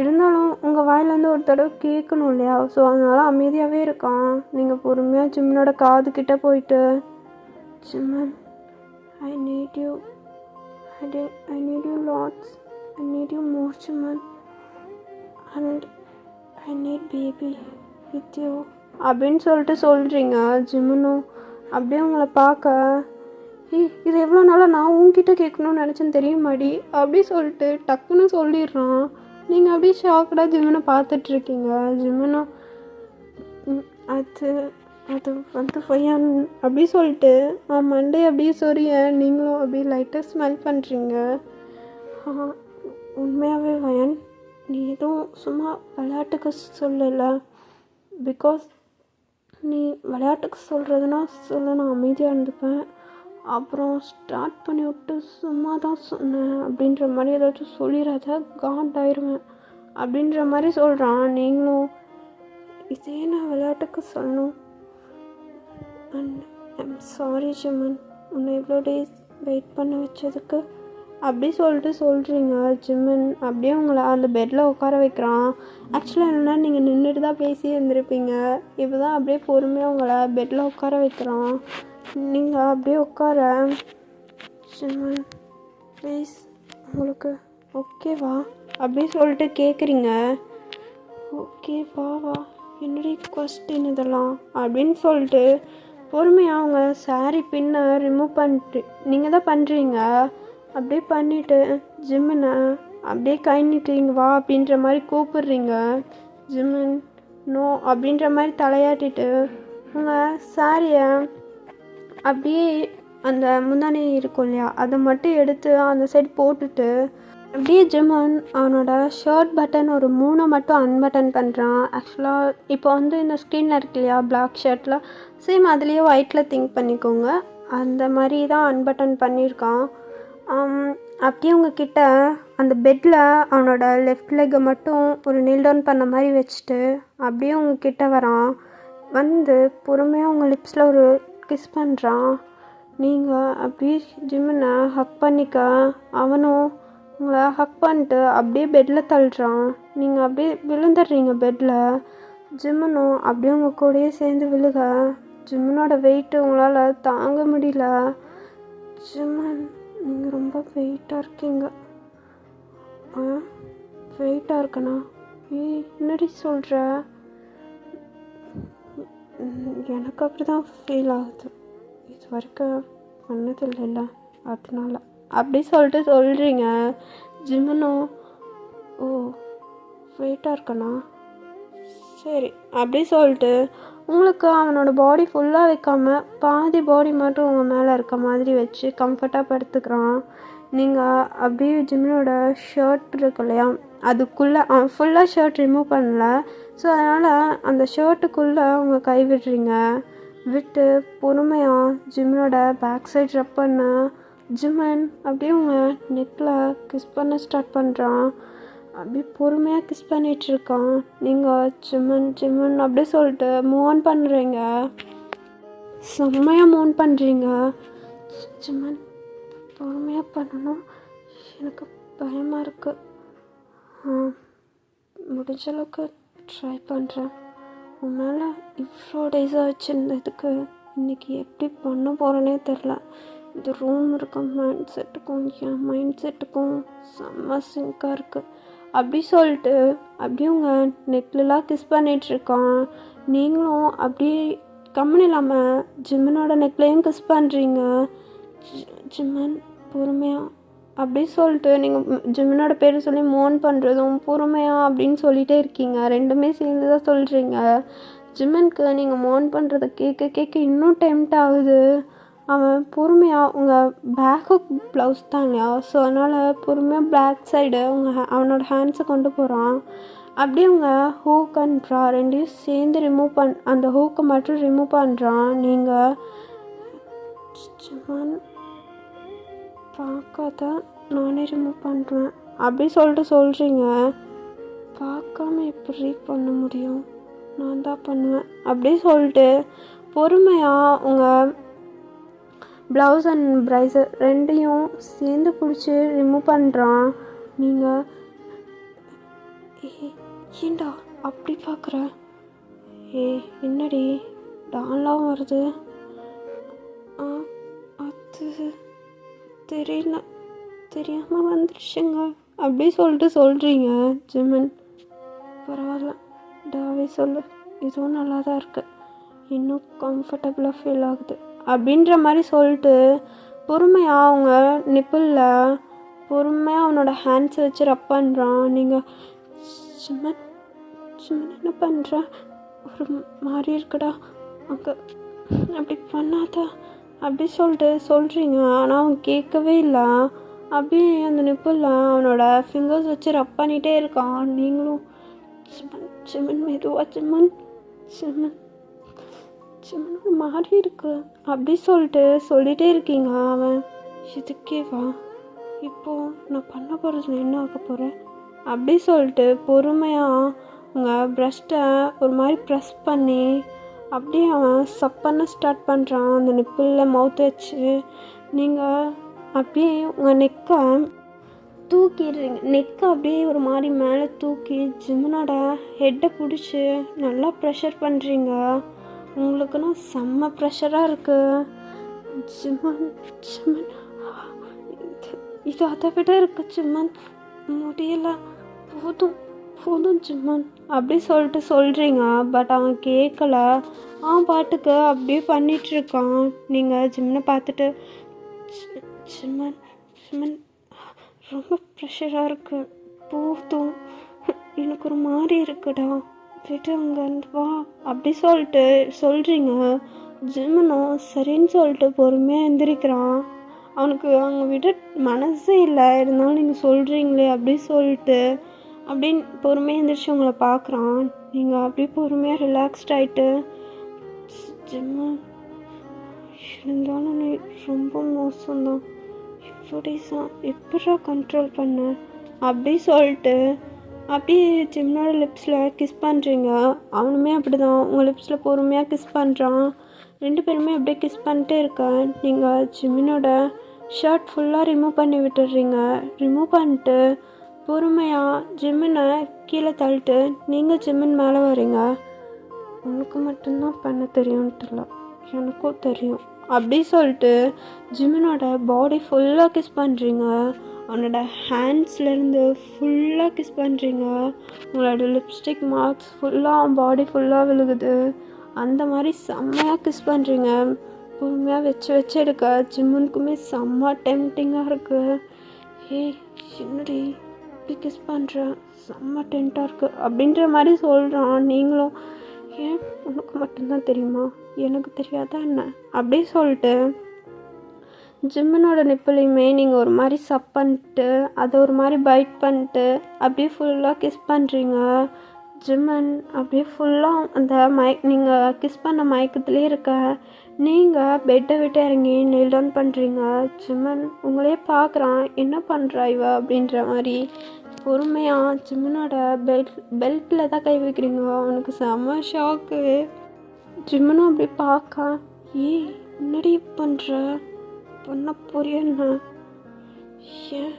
இருந்தாலும் உங்கள் வாயிலேருந்து ஒரு தடவை கேட்கணும் இல்லையா, ஸோ அதனால அமைதியாகவே இருக்கான். நீங்கள் பொறுமையாக ஜிம்மனோட காதுகிட்ட போயிட்டு, Jimin I need you, I need you lots, I need you more Jimin, and I need baby with you அப்படின்னு சொல்லிட்டு சொல்கிறீங்க. ஜிம்மனும் அப்படியே உங்களை பார்க்க, இது எவ்வளோ நாளாக நான் உங்ககிட்ட கேட்கணும்னு நினச்சேன்னு தெரியுமாடி அப்படி சொல்லிட்டு டக்குன்னு சொல்லிடுறான். நீங்கள் அப்படியே ஷாக்கடாக ஜிம்மனை பார்த்துட்ருக்கீங்க. ஜிம்மனும் அது அது வந்து பையன் அப்படி சொல்லிட்டு மண்டே அப்படியே சொரிய நீங்களும் அப்படியே லைட்டாக ஸ்மெல் பண்ணுறீங்க. உண்மையாகவே வயன், நீ எதுவும் சும்மா விளையாட்டுக்கு சொல்லலை, பிகாஸ் நீ விளையாட்டுக்கு சொல்கிறதுனா சொல்ல நான் அமைதியாக இருந்துப்பேன், அப்புறம் ஸ்டார்ட் பண்ணி விட்டு சும்மா தான் சொன்னேன் அப்படின்ற மாதிரி ஏதாச்சும் சொல்லிடாத, காண்டாயிருவேன் அப்படின்ற மாதிரி சொல்கிறான். நீங்களும் இதே நான் விளையாட்டுக்கு சொல்லணும், அண்ட் ஐம் சாரி ஜிம்மன், உன்னை இவ்வளோ டேஸ் வெயிட் பண்ண வச்சதுக்கு அப்படி சொல்லிட்டு சொல்கிறீங்க. ஜிம்மன் அப்படியே உங்களை அந்த பெட்டில் உட்கார வைக்கிறான். ஆக்சுவலாக என்னென்னா நீங்கள் நின்றுட்டு தான் பேசி இருந்திருப்பீங்க. இப்போ தான் அப்படியே பொறுமையாக உங்களை பெட்டில் உட்கார வைக்கிறான். நீங்கள் அப்படியே உட்கார, ஜிம்மன் ப்ளீஸ் உங்களுக்கு ஓகேவா அப்படி சொல்லிட்டு கேட்குறீங்க. ஓகேவா வா, என்னுடைய கொஸ்டின் இதெல்லாம் அப்படின்னு சொல்லிட்டு பொறுமையாக அவங்க சாரி பின்னை ரிமூவ் பண்ணிட்டு நீங்கள் தான் பண்ணுறீங்க. அப்படியே பண்ணிவிட்டு ஜிம்மனை அப்படியே கை நீட்டுறீங்க, வா அப்படின்ற மாதிரி கூப்பிடுறீங்க. ஜிம்மன் நோ அப்படின்ற மாதிரி தலையாட்டிட்டு உங்கள் சாரியை அப்படியே அந்த முந்தானி இருக்கும் இல்லையா, அதை மட்டும் எடுத்து அந்த சைடு போட்டுட்டு அப்படியே ஜிம்மன் அவனோட ஷர்ட் பட்டன் ஒரு 3 மட்டும் அன்பட்டன் பண்ணுறான். ஆக்சுவலாக இப்போ வந்து இந்த ஸ்க்ரீனில் இருக்கு இல்லையா பிளாக் ஷர்ட்டில், சேம் அதுலேயே ஒயிட்டில் திங்க் பண்ணிக்கோங்க, அந்த மாதிரி தான் அன்பட்டன் பண்ணியிருக்கான். அப்படியே உங்ககிட்ட அந்த பெட்டில் அவனோட லெஃப்ட் லெக்கை மட்டும் ஒரு நீல் டவுன் பண்ண மாதிரி வச்சுட்டு அப்படியே உங்ககிட்ட வரான். வந்து பொறுமையாக உங்கள் லிப்ஸில் ஒரு கிஸ் பண்ணுறான். நீங்கள் அப்படியே ஜிம்மனை ஹக் பண்ணிக்க அவனும் உங்களை ஹக் பண்ணிட்டு அப்படியே பெட்டில் தள்ளுறான். நீங்கள் அப்படியே விழுந்துடுறீங்க பெட்டில். ஜிம்மனும் அப்படியே உங்கள் கூடயே சேர்ந்து விழுக ஜிம்மனோட வெயிட்டு உங்களால் தாங்க முடியல. ஜிம்மன், நீங்கள் ரொம்ப வெயிட்டாக இருக்கீங்க. வெயிட்டாக இருக்கண்ணா? என்னடி சொல்கிற? எனக்கு அப்படி தான் ஃபீல் ஆகுது. இது வரைக்கும் பண்ணதில்லைல்ல, அதனால அப்படி சொல்லிட்டு சொல்கிறீங்க. ஜிம்மனும், ஓ வெயிட்டாக இருக்கண்ணா, சரி அப்படி சொல்லிட்டு உங்களுக்கு அவனோட பாடி ஃபுல்லாக வைக்காமல் பாதி பாடி மட்டும் உங்கள் மேலே இருக்க மாதிரி வச்சு கம்ஃபர்ட்டாக படுத்துக்கிறான். நீங்கள் அப்படியே ஜிம்மனோட ஷர்ட் இருக்கு இல்லையா, அதுக்குள்ளே அவன் ஃபுல்லாக ஷர்ட் ரிமூவ் பண்ணல. ஸோ அதனால் அந்த ஷர்ட்டுக்குள்ளே அவங்க கை விடுறீங்க. விட்டு பொறுமையாக ஜிம்மனோட பேக் சைட் ரப் பண்ண ஜிம்மன் அப்படியே உங்கள் நெக்கில் கிஸ் பண்ண ஸ்டார்ட் பண்ணுறான். அப்படியே பொறுமையாக கிஸ் பண்ணிகிட்ருக்கான். நீங்கள் ஜிம்மன் ஜிம்மன் அப்படியே சொல்லிட்டு மூவ் ஆன் பண்ணுறீங்க. செம்மையாக மூவ் ஆன் பண்ணுறீங்க. ஜிம்மன், பொறுமையாக பண்ணணும், எனக்கு பயமாக இருக்குது. முடிஞ்ச அளவுக்கு ட்ரை பண்ணுறேன். உன் மேலே இவ்வளோ டேஸாக வச்சுருந்ததுக்கு இன்றைக்கி எப்படி பண்ண போகிறேனே தெரில. இந்த ரூம் இருக்க மைண்ட் செட்டுக்கும் என் மைண்ட் செட்டுக்கும் செம்ம சிங்காக இருக்குது. அப்படி சொல்லிட்டு அப்படியே உங்கள் நெக்லெலாம் கிஸ் பண்ணிகிட்ருக்கான். நீங்களும் அப்படியே கம்மன் இல்லாமல் ஜிம்மனோட நெக்லையும் கிஸ் பண்ணுறீங்க. ஜிம்மன் பொறுமையாக அப்படி சொல்லிட்டு நீங்கள் ஜிம்மனோட பேர் சொல்லி மோன் பண்ணுறதும் பொறுமையாக அப்படின்னு சொல்லிகிட்டே இருக்கீங்க. ரெண்டுமே சேர்ந்து தான் சொல்கிறீங்க. ஜிம்மனுக்கு நீங்கள் மோன் பண்ணுறதை கேட்க கேட்க இன்னும் டெம்ட் ஆகுது. அவன் பொறுமையாக உங்கள் பேக்கு ப்ளவுஸ் தான் இல்லையா, ஸோ அதனால் பொறுமையாக பேக் சைடு அவனோட ஹேண்ட்ஸை கொண்டு போகிறான். அப்படியே அவங்க ஹூக் அண்ட் ட்ரா ரெண்டையும் சேர்ந்து ரிமூவ் அந்த ஹூக்கை மட்டும் ரிமூவ் பண்ணுறான். நீங்கள் ஜிம்மன் பார்க்காத, நானே ரிமூவ் பண்ணுறேன் அப்படி சொல்லிட்டு சொல்கிறீங்க. பார்க்காம எப்படி பண்ண முடியும், நான் தான் பண்ணுவேன் அப்படி சொல்லிட்டு பொறுமையாக உங்கள் ப்ளவுஸ் அண்ட் ப்ரைஸர் ரெண்டையும் சேர்ந்து பிடிச்சி ரிமூவ் பண்ணுறான். நீங்கள் ஏண்டா அப்படி பார்க்குற? என்னடி டான்லாம் வருது? அது தெரியாமல் வந்துடுச்சுங்க அப்படி சொல்லிட்டு சொல்கிறீங்க. ஜிம்மன், பரவாயில்ல டாவே சொல்லு, இதுவும் நல்லா தான் இருக்குது, இன்னும் கம்ஃபர்டபுளாக ஃபீல் ஆகுது அப்படின்ற மாதிரி சொல்லிட்டு பொறுமையாக அவங்க நிப்பிளில் பொறுமையாக அவனோட ஹேண்ட்ஸை வச்சு ரப் பண்ணுறான். நீங்கள் ஜிம்மன் ஜிம்மன் என்ன பண்ணுற? ஒரு மாதிரி இருக்குடா அங்கே, அப்படி பண்ணாதா அப்படி சொல்லிட்டு சொல்கிறீங்க. ஆனால் அவன் கேட்கவே இல்லை. அப்படியே அந்த நிப்பிளில் அவனோட ஃபிங்கர்ஸ் வச்சு ரப் பண்ணிகிட்டே இருக்கான். நீங்களும் ஜிம்மன் ஜிம்மன் மெதுவா ஜிம்மன் ஜிம்மன் ஜிம்மன் மாறி இருக்கு அப்படி சொல்லிகிட்டே இருக்கீங்க. அவன் இதுக்கே வா, இப்போது நான் பண்ண போகிறது என்ன ஆக போகிறேன் அப்படி சொல்லிட்டு பொறுமையாக உங்கள் ப்ரெஸ்ட்டை ஒரு மாதிரி ப்ரெஸ் பண்ணி அப்படியே அவன் சப் பண்ண ஸ்டார்ட் பண்ணுறான். அந்த நிப்பிளில் மவுத் வச்சு நீங்கள் அப்படியே உங்கள் நெக்கை தூக்கிடுறீங்க. நெக்கை அப்படியே ஒரு மாதிரி மேலே தூக்கி ஜிம்மனோட ஹெட்டை பிடிச்சி நல்லா ப்ரெஷர் பண்ணுறீங்க. உங்களுக்குன்னா செம்ம ப்ரெஷராக இருக்குது. ஜிம்மன் ஜிம்மன் இது அதை விட இருக்குது ஜிம்மன், முடியலை, போதும் ஜிம்மன் அப்படி சொல்லிட்டு சொல்கிறீங்க. பட் அவன் கேட்கல. அவன் பாட்டுக்கு அப்படியே பண்ணிகிட்ருக்கான். நீங்கள் ஜிம்மனை பார்த்துட்டு ஜிம்மன் ஜிம்மன் ரொம்ப ப்ரெஷராக இருக்குது, போதும், எனக்கு ஒரு மாதிரி இருக்குடா, விட்டு அங்கேருந்து வா அப்படி சொல்லிட்டு சொல்கிறீங்க. ஜிம்மனும் சரின்னு சொல்லிட்டு பொறுமையாக எந்திரிக்கிறான். அவனுக்கு அவங்க விட மனசே இல்லை, இருந்தாலும் நீங்கள் சொல்கிறீங்களே அப்படி சொல்லிட்டு அப்படின்னு பொறுமையாக எழுந்திரிச்சு உங்களை பார்க்குறான். நீங்கள் அப்படியே பொறுமையாக ரிலாக்ஸ்ட் ஆகிட்டு ஜிம்மன் இருந்தாலும் நீ ரொம்ப மோசம்தான், இவ்வளோ டேஸாக எப்படா கண்ட்ரோல் பண்ண அப்படி சொல்லிட்டு அப்படியே ஜிம்மனோட லிப்ஸில் கிஸ் பண்ணுறீங்க. அவனுமே அப்படி தான் உங்கள் லிப்ஸில் பொறுமையாக கிஸ் பண்ணுறான். ரெண்டு பேருமே அப்படியே கிஸ் பண்ணிட்டே இருக்க நீங்கள் ஜிம்மனோட ஷர்ட் ஃபுல்லாக ரிமூவ் பண்ணி விட்டுடுறீங்க. ரிமூவ் பண்ணிட்டு பொறுமையாக ஜிம்மினை கீழே தள்ளிட்டு நீங்கள் ஜிம்மின் மேலே வரீங்க. உனக்கு மட்டும்தான் பண்ண தெரியும்ட்டுல, எனக்கும் தெரியும் அப்படி சொல்லிட்டு ஜிம்மினோட பாடி ஃபுல்லாக கிஸ் பண்ணுறீங்க. அவனோட ஹேண்ட்ஸ்லேருந்து ஃபுல்லாக கிஸ் பண்ணுறீங்க. உங்களோட லிப்ஸ்டிக் மார்க்ஸ் ஃபுல்லாக அவன் பாடி ஃபுல்லாக விழுகுது. அந்த மாதிரி செம்மையாக கிஸ் பண்ணுறீங்க. பொறுமையாக வச்சு எடுக்க ஜிம்முனுக்குமே செம்ம டெம்டிங்காக இருக்குது. ஏய் என்னடி இப்படி கிஸ் பண்ணுறேன், செம்ம டென்ட்டாக இருக்குது அப்படின்ற மாதிரி சொல்கிறான். நீங்களும் ஏன் உனக்கு மட்டும்தான் தெரியுமா, எனக்கு தெரியாதா என்ன அப்படி சொல்லிட்டு ஜிம்மனோட நிப்பிளையுமே நீங்கள் ஒரு மாதிரி சப் பண்ணிட்டு அதை ஒரு மாதிரி பைட் பண்ணிட்டு அப்படியே ஃபுல்லாக கிஸ் பண்ணுறீங்க. ஜிம்மன் அப்படியே ஃபுல்லாக அந்த நீங்கள் கிஸ் பண்ண மயக்கத்துலேயே இருக்க. நீங்கள் பெட்டை விட்டு இறங்கி நெயில் டவுன் பண்ணுறீங்க. ஜிம்மன் உங்களே பார்க்குறான், என்ன பண்ணுறா இவ அப்படின்ற மாதிரி. பொறுமையாக ஜிம்மனோட பெல்ட்டில் தான் கை வைக்கிறீங்க. அவனுக்கு செம்ம ஷாக்கு. ஜிம்மனும் அப்படி பார்க்க, ஏய் என்னடி பண்ணுற, பண்ண புரியண்ணா, ஏன்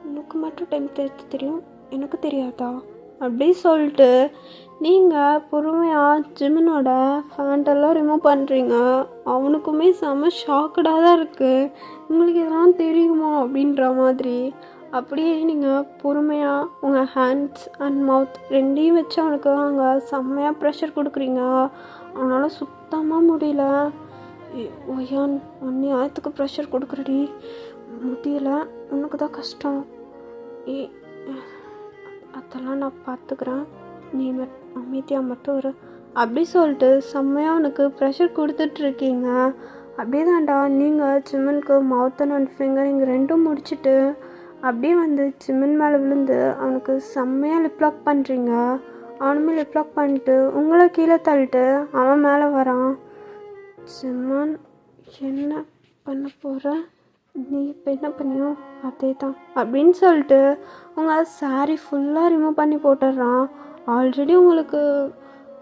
உனக்கு மட்டும் டைம் தெரியும் எனக்கு தெரியாதா அப்படி சொல்லிட்டு நீங்கள் பொறுமையாக ஜிம்மனோட ஃபேண்டெல்லாம் ரிமூவ் பண்ணுறீங்க. அவனுக்குமே செம்ம ஷாக்கடாக தான் இருக்குது. உங்களுக்கு இதெல்லாம் தெரியுமா அப்படின்ற மாதிரி. அப்படியே நீங்கள் பொறுமையாக உங்கள் ஹேண்ட்ஸ் அண்ட் மவுத் ரெண்டையும் வச்சு அவனுக்கு அங்கே செம்மையாக ப்ரெஷர் கொடுக்குறீங்க. அவனால் சுத்தமாக முடியல. ஒய்யான் அந்நியாயத்துக்கு ப்ரெஷர் கொடுக்குறடி, முடியல, உனக்கு தான் கஷ்டம். அதெல்லாம் நான் பார்த்துக்கிறேன், நீ அமைதியாக மட்டும் வர அப்படி சொல்லிட்டு செம்மையாக அவனுக்கு ப்ரெஷர் கொடுத்துட்ருக்கீங்க. அப்படியே தான்டா நீங்கள் ஜிம்மனுக்கு மவுத் அண்ட் ஃபிங்கரிங் ரெண்டும் முடிச்சுட்டு அப்படியே வந்து ஜிம்மன் மேலே விழுந்து அவனுக்கு செம்மையாக லிப்லாக் பண்ணுறீங்க. அவனுமே லிப்லாக் பண்ணிட்டு உங்களை கீழே தள்ளிட்டு அவன் மேலே வரான். ஜிம்மன் என்ன பண்ண போகிற, நீ இப்போ என்ன பண்ணியோ அதே தான் அப்படின்னு சொல்லிட்டு உங்கள் சாரீ ஃபுல்லாக ரிமூவ் பண்ணி போட்டுடுறான். ஆல்ரெடி உங்களுக்கு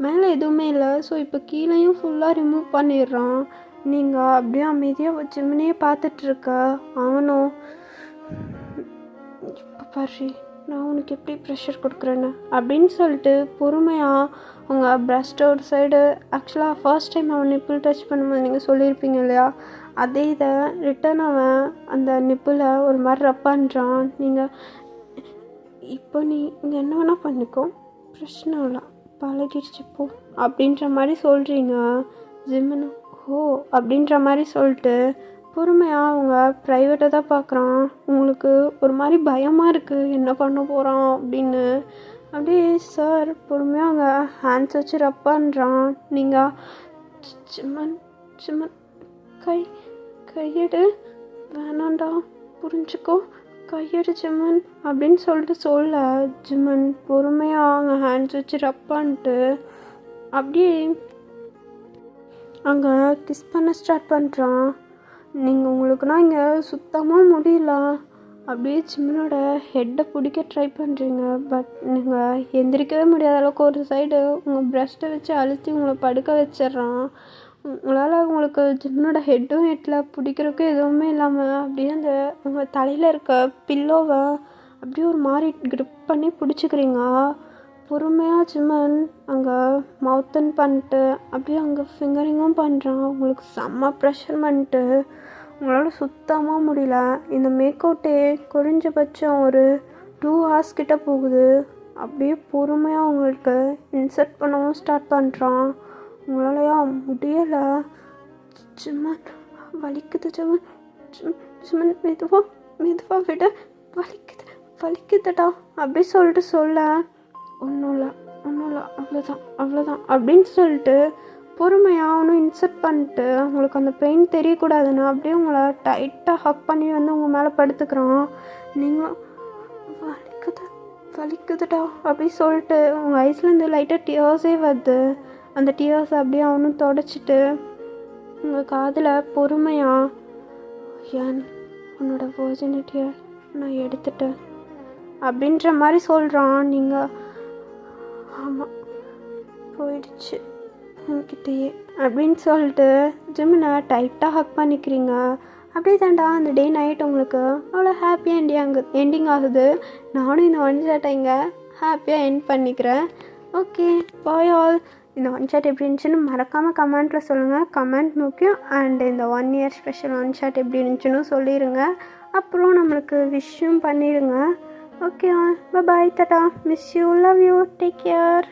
மேலே எதுவுமே இல்லை, ஸோ இப்போ கீழேயும் ஃபுல்லாக ரிமூவ் பண்ணிடுறான். நீங்கள் அப்படியே அமைதியாக ஜிம்மனையே பார்த்துட்ருக்க. அவனும் இப்போ பாரு நான் உனக்கு எப்படி ப்ரெஷர் கொடுக்குறேன்னு அப்படின்னு சொல்லிட்டு பொறுமையாக உங்கள் பிரஸ்ட் ஒரு சைடு, ஆக்சுவலாக ஃபர்ஸ்ட் டைம் அவன் நிப்பிள் டச் பண்ணும்போது நீங்கள் சொல்லியிருப்பீங்க இல்லையா, அதே இதை ரிட்டன் அவன் அந்த நிப்பிளை ஒரு மாதிரி ரப் பண்ணுறான். நீங்கள் இப்போ நீ இங்கே என்ன வேணால் பண்ணிக்கோ, பிரச்சனை இல்லை, பழகிடுச்சு போ அப்படின்ற மாதிரி சொல்கிறீங்க. ஜிம்மனு ஓ அப்படின்ற மாதிரி சொல்லிட்டு பொறுமையாக அவங்க ப்ரைவேட்டாக தான் பார்க்குறான். உங்களுக்கு ஒரு மாதிரி பயமாக இருக்குது, என்ன பண்ண போகிறான் அப்படின்னு. அப்படியே சார் பொறுமையாக அவங்க ஹேண்ட்ஸ் வச்சு ரப் பண்ணுறான். நீங்கள் ஜிம்மன் ஜிம்மன் கையெடு, வேணாண்டா புரிஞ்சுக்கோ, கையெடு ஜிம்மன் அப்படின்னு சொல்லிட்டு சொல்ல ஜிம்மன் பொறுமையாக அவங்க ஹேண்ட்ஸ் வச்சு ரப் பண்ணிட்டு அப்படியே அங்கே கிஸ் பண்ண ஸ்டார்ட் பண்ணுறான். நீங்கள் உங்களுக்குனா இங்கே சுத்தமாக முடியல. அப்படியே ஜிம்மனோட ஹெட்டை பிடிக்க ட்ரை பண்ணுறீங்க. பட் நீங்கள் எந்திரிக்கவே முடியாத அளவுக்கு ஒரு சைடு உங்கள் ப்ரெஸ்ட்டை வச்சு அழுத்தி உங்களை படுக்க வச்சிட்றான். உங்களால் உங்களுக்கு ஜிம்மனோட ஹெட்டில் பிடிக்கிறதுக்கு எதுவுமே இல்லாமல் அப்படியே அந்த உங்கள் தலையில் இருக்க பில்லோவை அப்படியே ஒரு மாதிரி க்ரிப் பண்ணி பிடிச்சிக்கிறீங்க. பொறுமையாக ஜிம்மன் அங்கே மவுத்தன் பண்ணிட்டு அப்படியே அங்கே ஃபிங்கரிங்கும் பண்ணுறான். உங்களுக்கு செம்ம ப்ரெஷர் பண்ணிட்டு உங்களால் சுத்தமாக முடியல. இந்த மேக் அவுட்டே குறைஞ்சபட்சம் ஒரு 2 hours கிட்ட போகுது. அப்படியே பொறுமையாக உங்களுக்கு இன்சர்ட் பண்ணவும் ஸ்டார்ட் பண்ணுறான். உங்களாலையா முடியலை. ஜிம்மன் வலிக்குது, ஜிம்மன் மெதுவாக விட, வலிக்குதுடா அப்படி சொல்லிட்டு சொல்ல, ஒன்றும் இல்லை அவ்வளோதான் அப்படின்னு சொல்லிட்டு பொறுமையாக அவனும் இன்சர்ட் பண்ணிட்டு உங்களுக்கு அந்த பெயின் தெரியக்கூடாதுன்னு அப்படியே உங்களை டைட்டாக ஹக் பண்ணி வந்து உங்கள் மேலே படுத்துக்கிறான். நீங்களும் வலிக்குதுடா அப்படி சொல்லிட்டு உங்கள் ஐஸ்லேருந்து லைட்டாக டியர்ஸே வருது. அந்த டியர்ஸ் அப்படியே அவனும் தொடச்சிட்டு உங்கள் காதில் பொறுமையாக, ஏன் உன்னோட வர்ஜினிட்டியை நான் எடுத்துட்டேன் அப்படின்ற மாதிரி சொல்கிறான். நீங்கள் ஆமாம் போயிடுச்சு என்கிட்டயே அப்படின்னு சொல்லிட்டு ஜிம்மனை டைட்டாக ஹக் பண்ணிக்கிறீங்க. அப்படியே தான்டா அந்த டே நைட் உங்களுக்கு அவ்வளோ ஹாப்பியாக எண்டிங் ஆகுது. நானும் இந்த ஒன் ஷாட்டை இங்கே ஹாப்பியாக எண்ட் பண்ணிக்கிறேன். Okay, bye all. இந்த ஒன் ஷாட் எப்படி இருந்துச்சுன்னு மறக்காமல் கமெண்ட்டில் சொல்லுங்கள். கமெண்ட் முக்கியம். அண்ட் இந்த 1 year ஸ்பெஷல் ஒன் ஷாட் எப்படி இருந்துச்சுன்னு சொல்லிடுங்க. அப்புறம் நம்மளுக்கு விஷயம் பண்ணிடுங்க. Okay all, bye, Tata, miss you, love you, take care.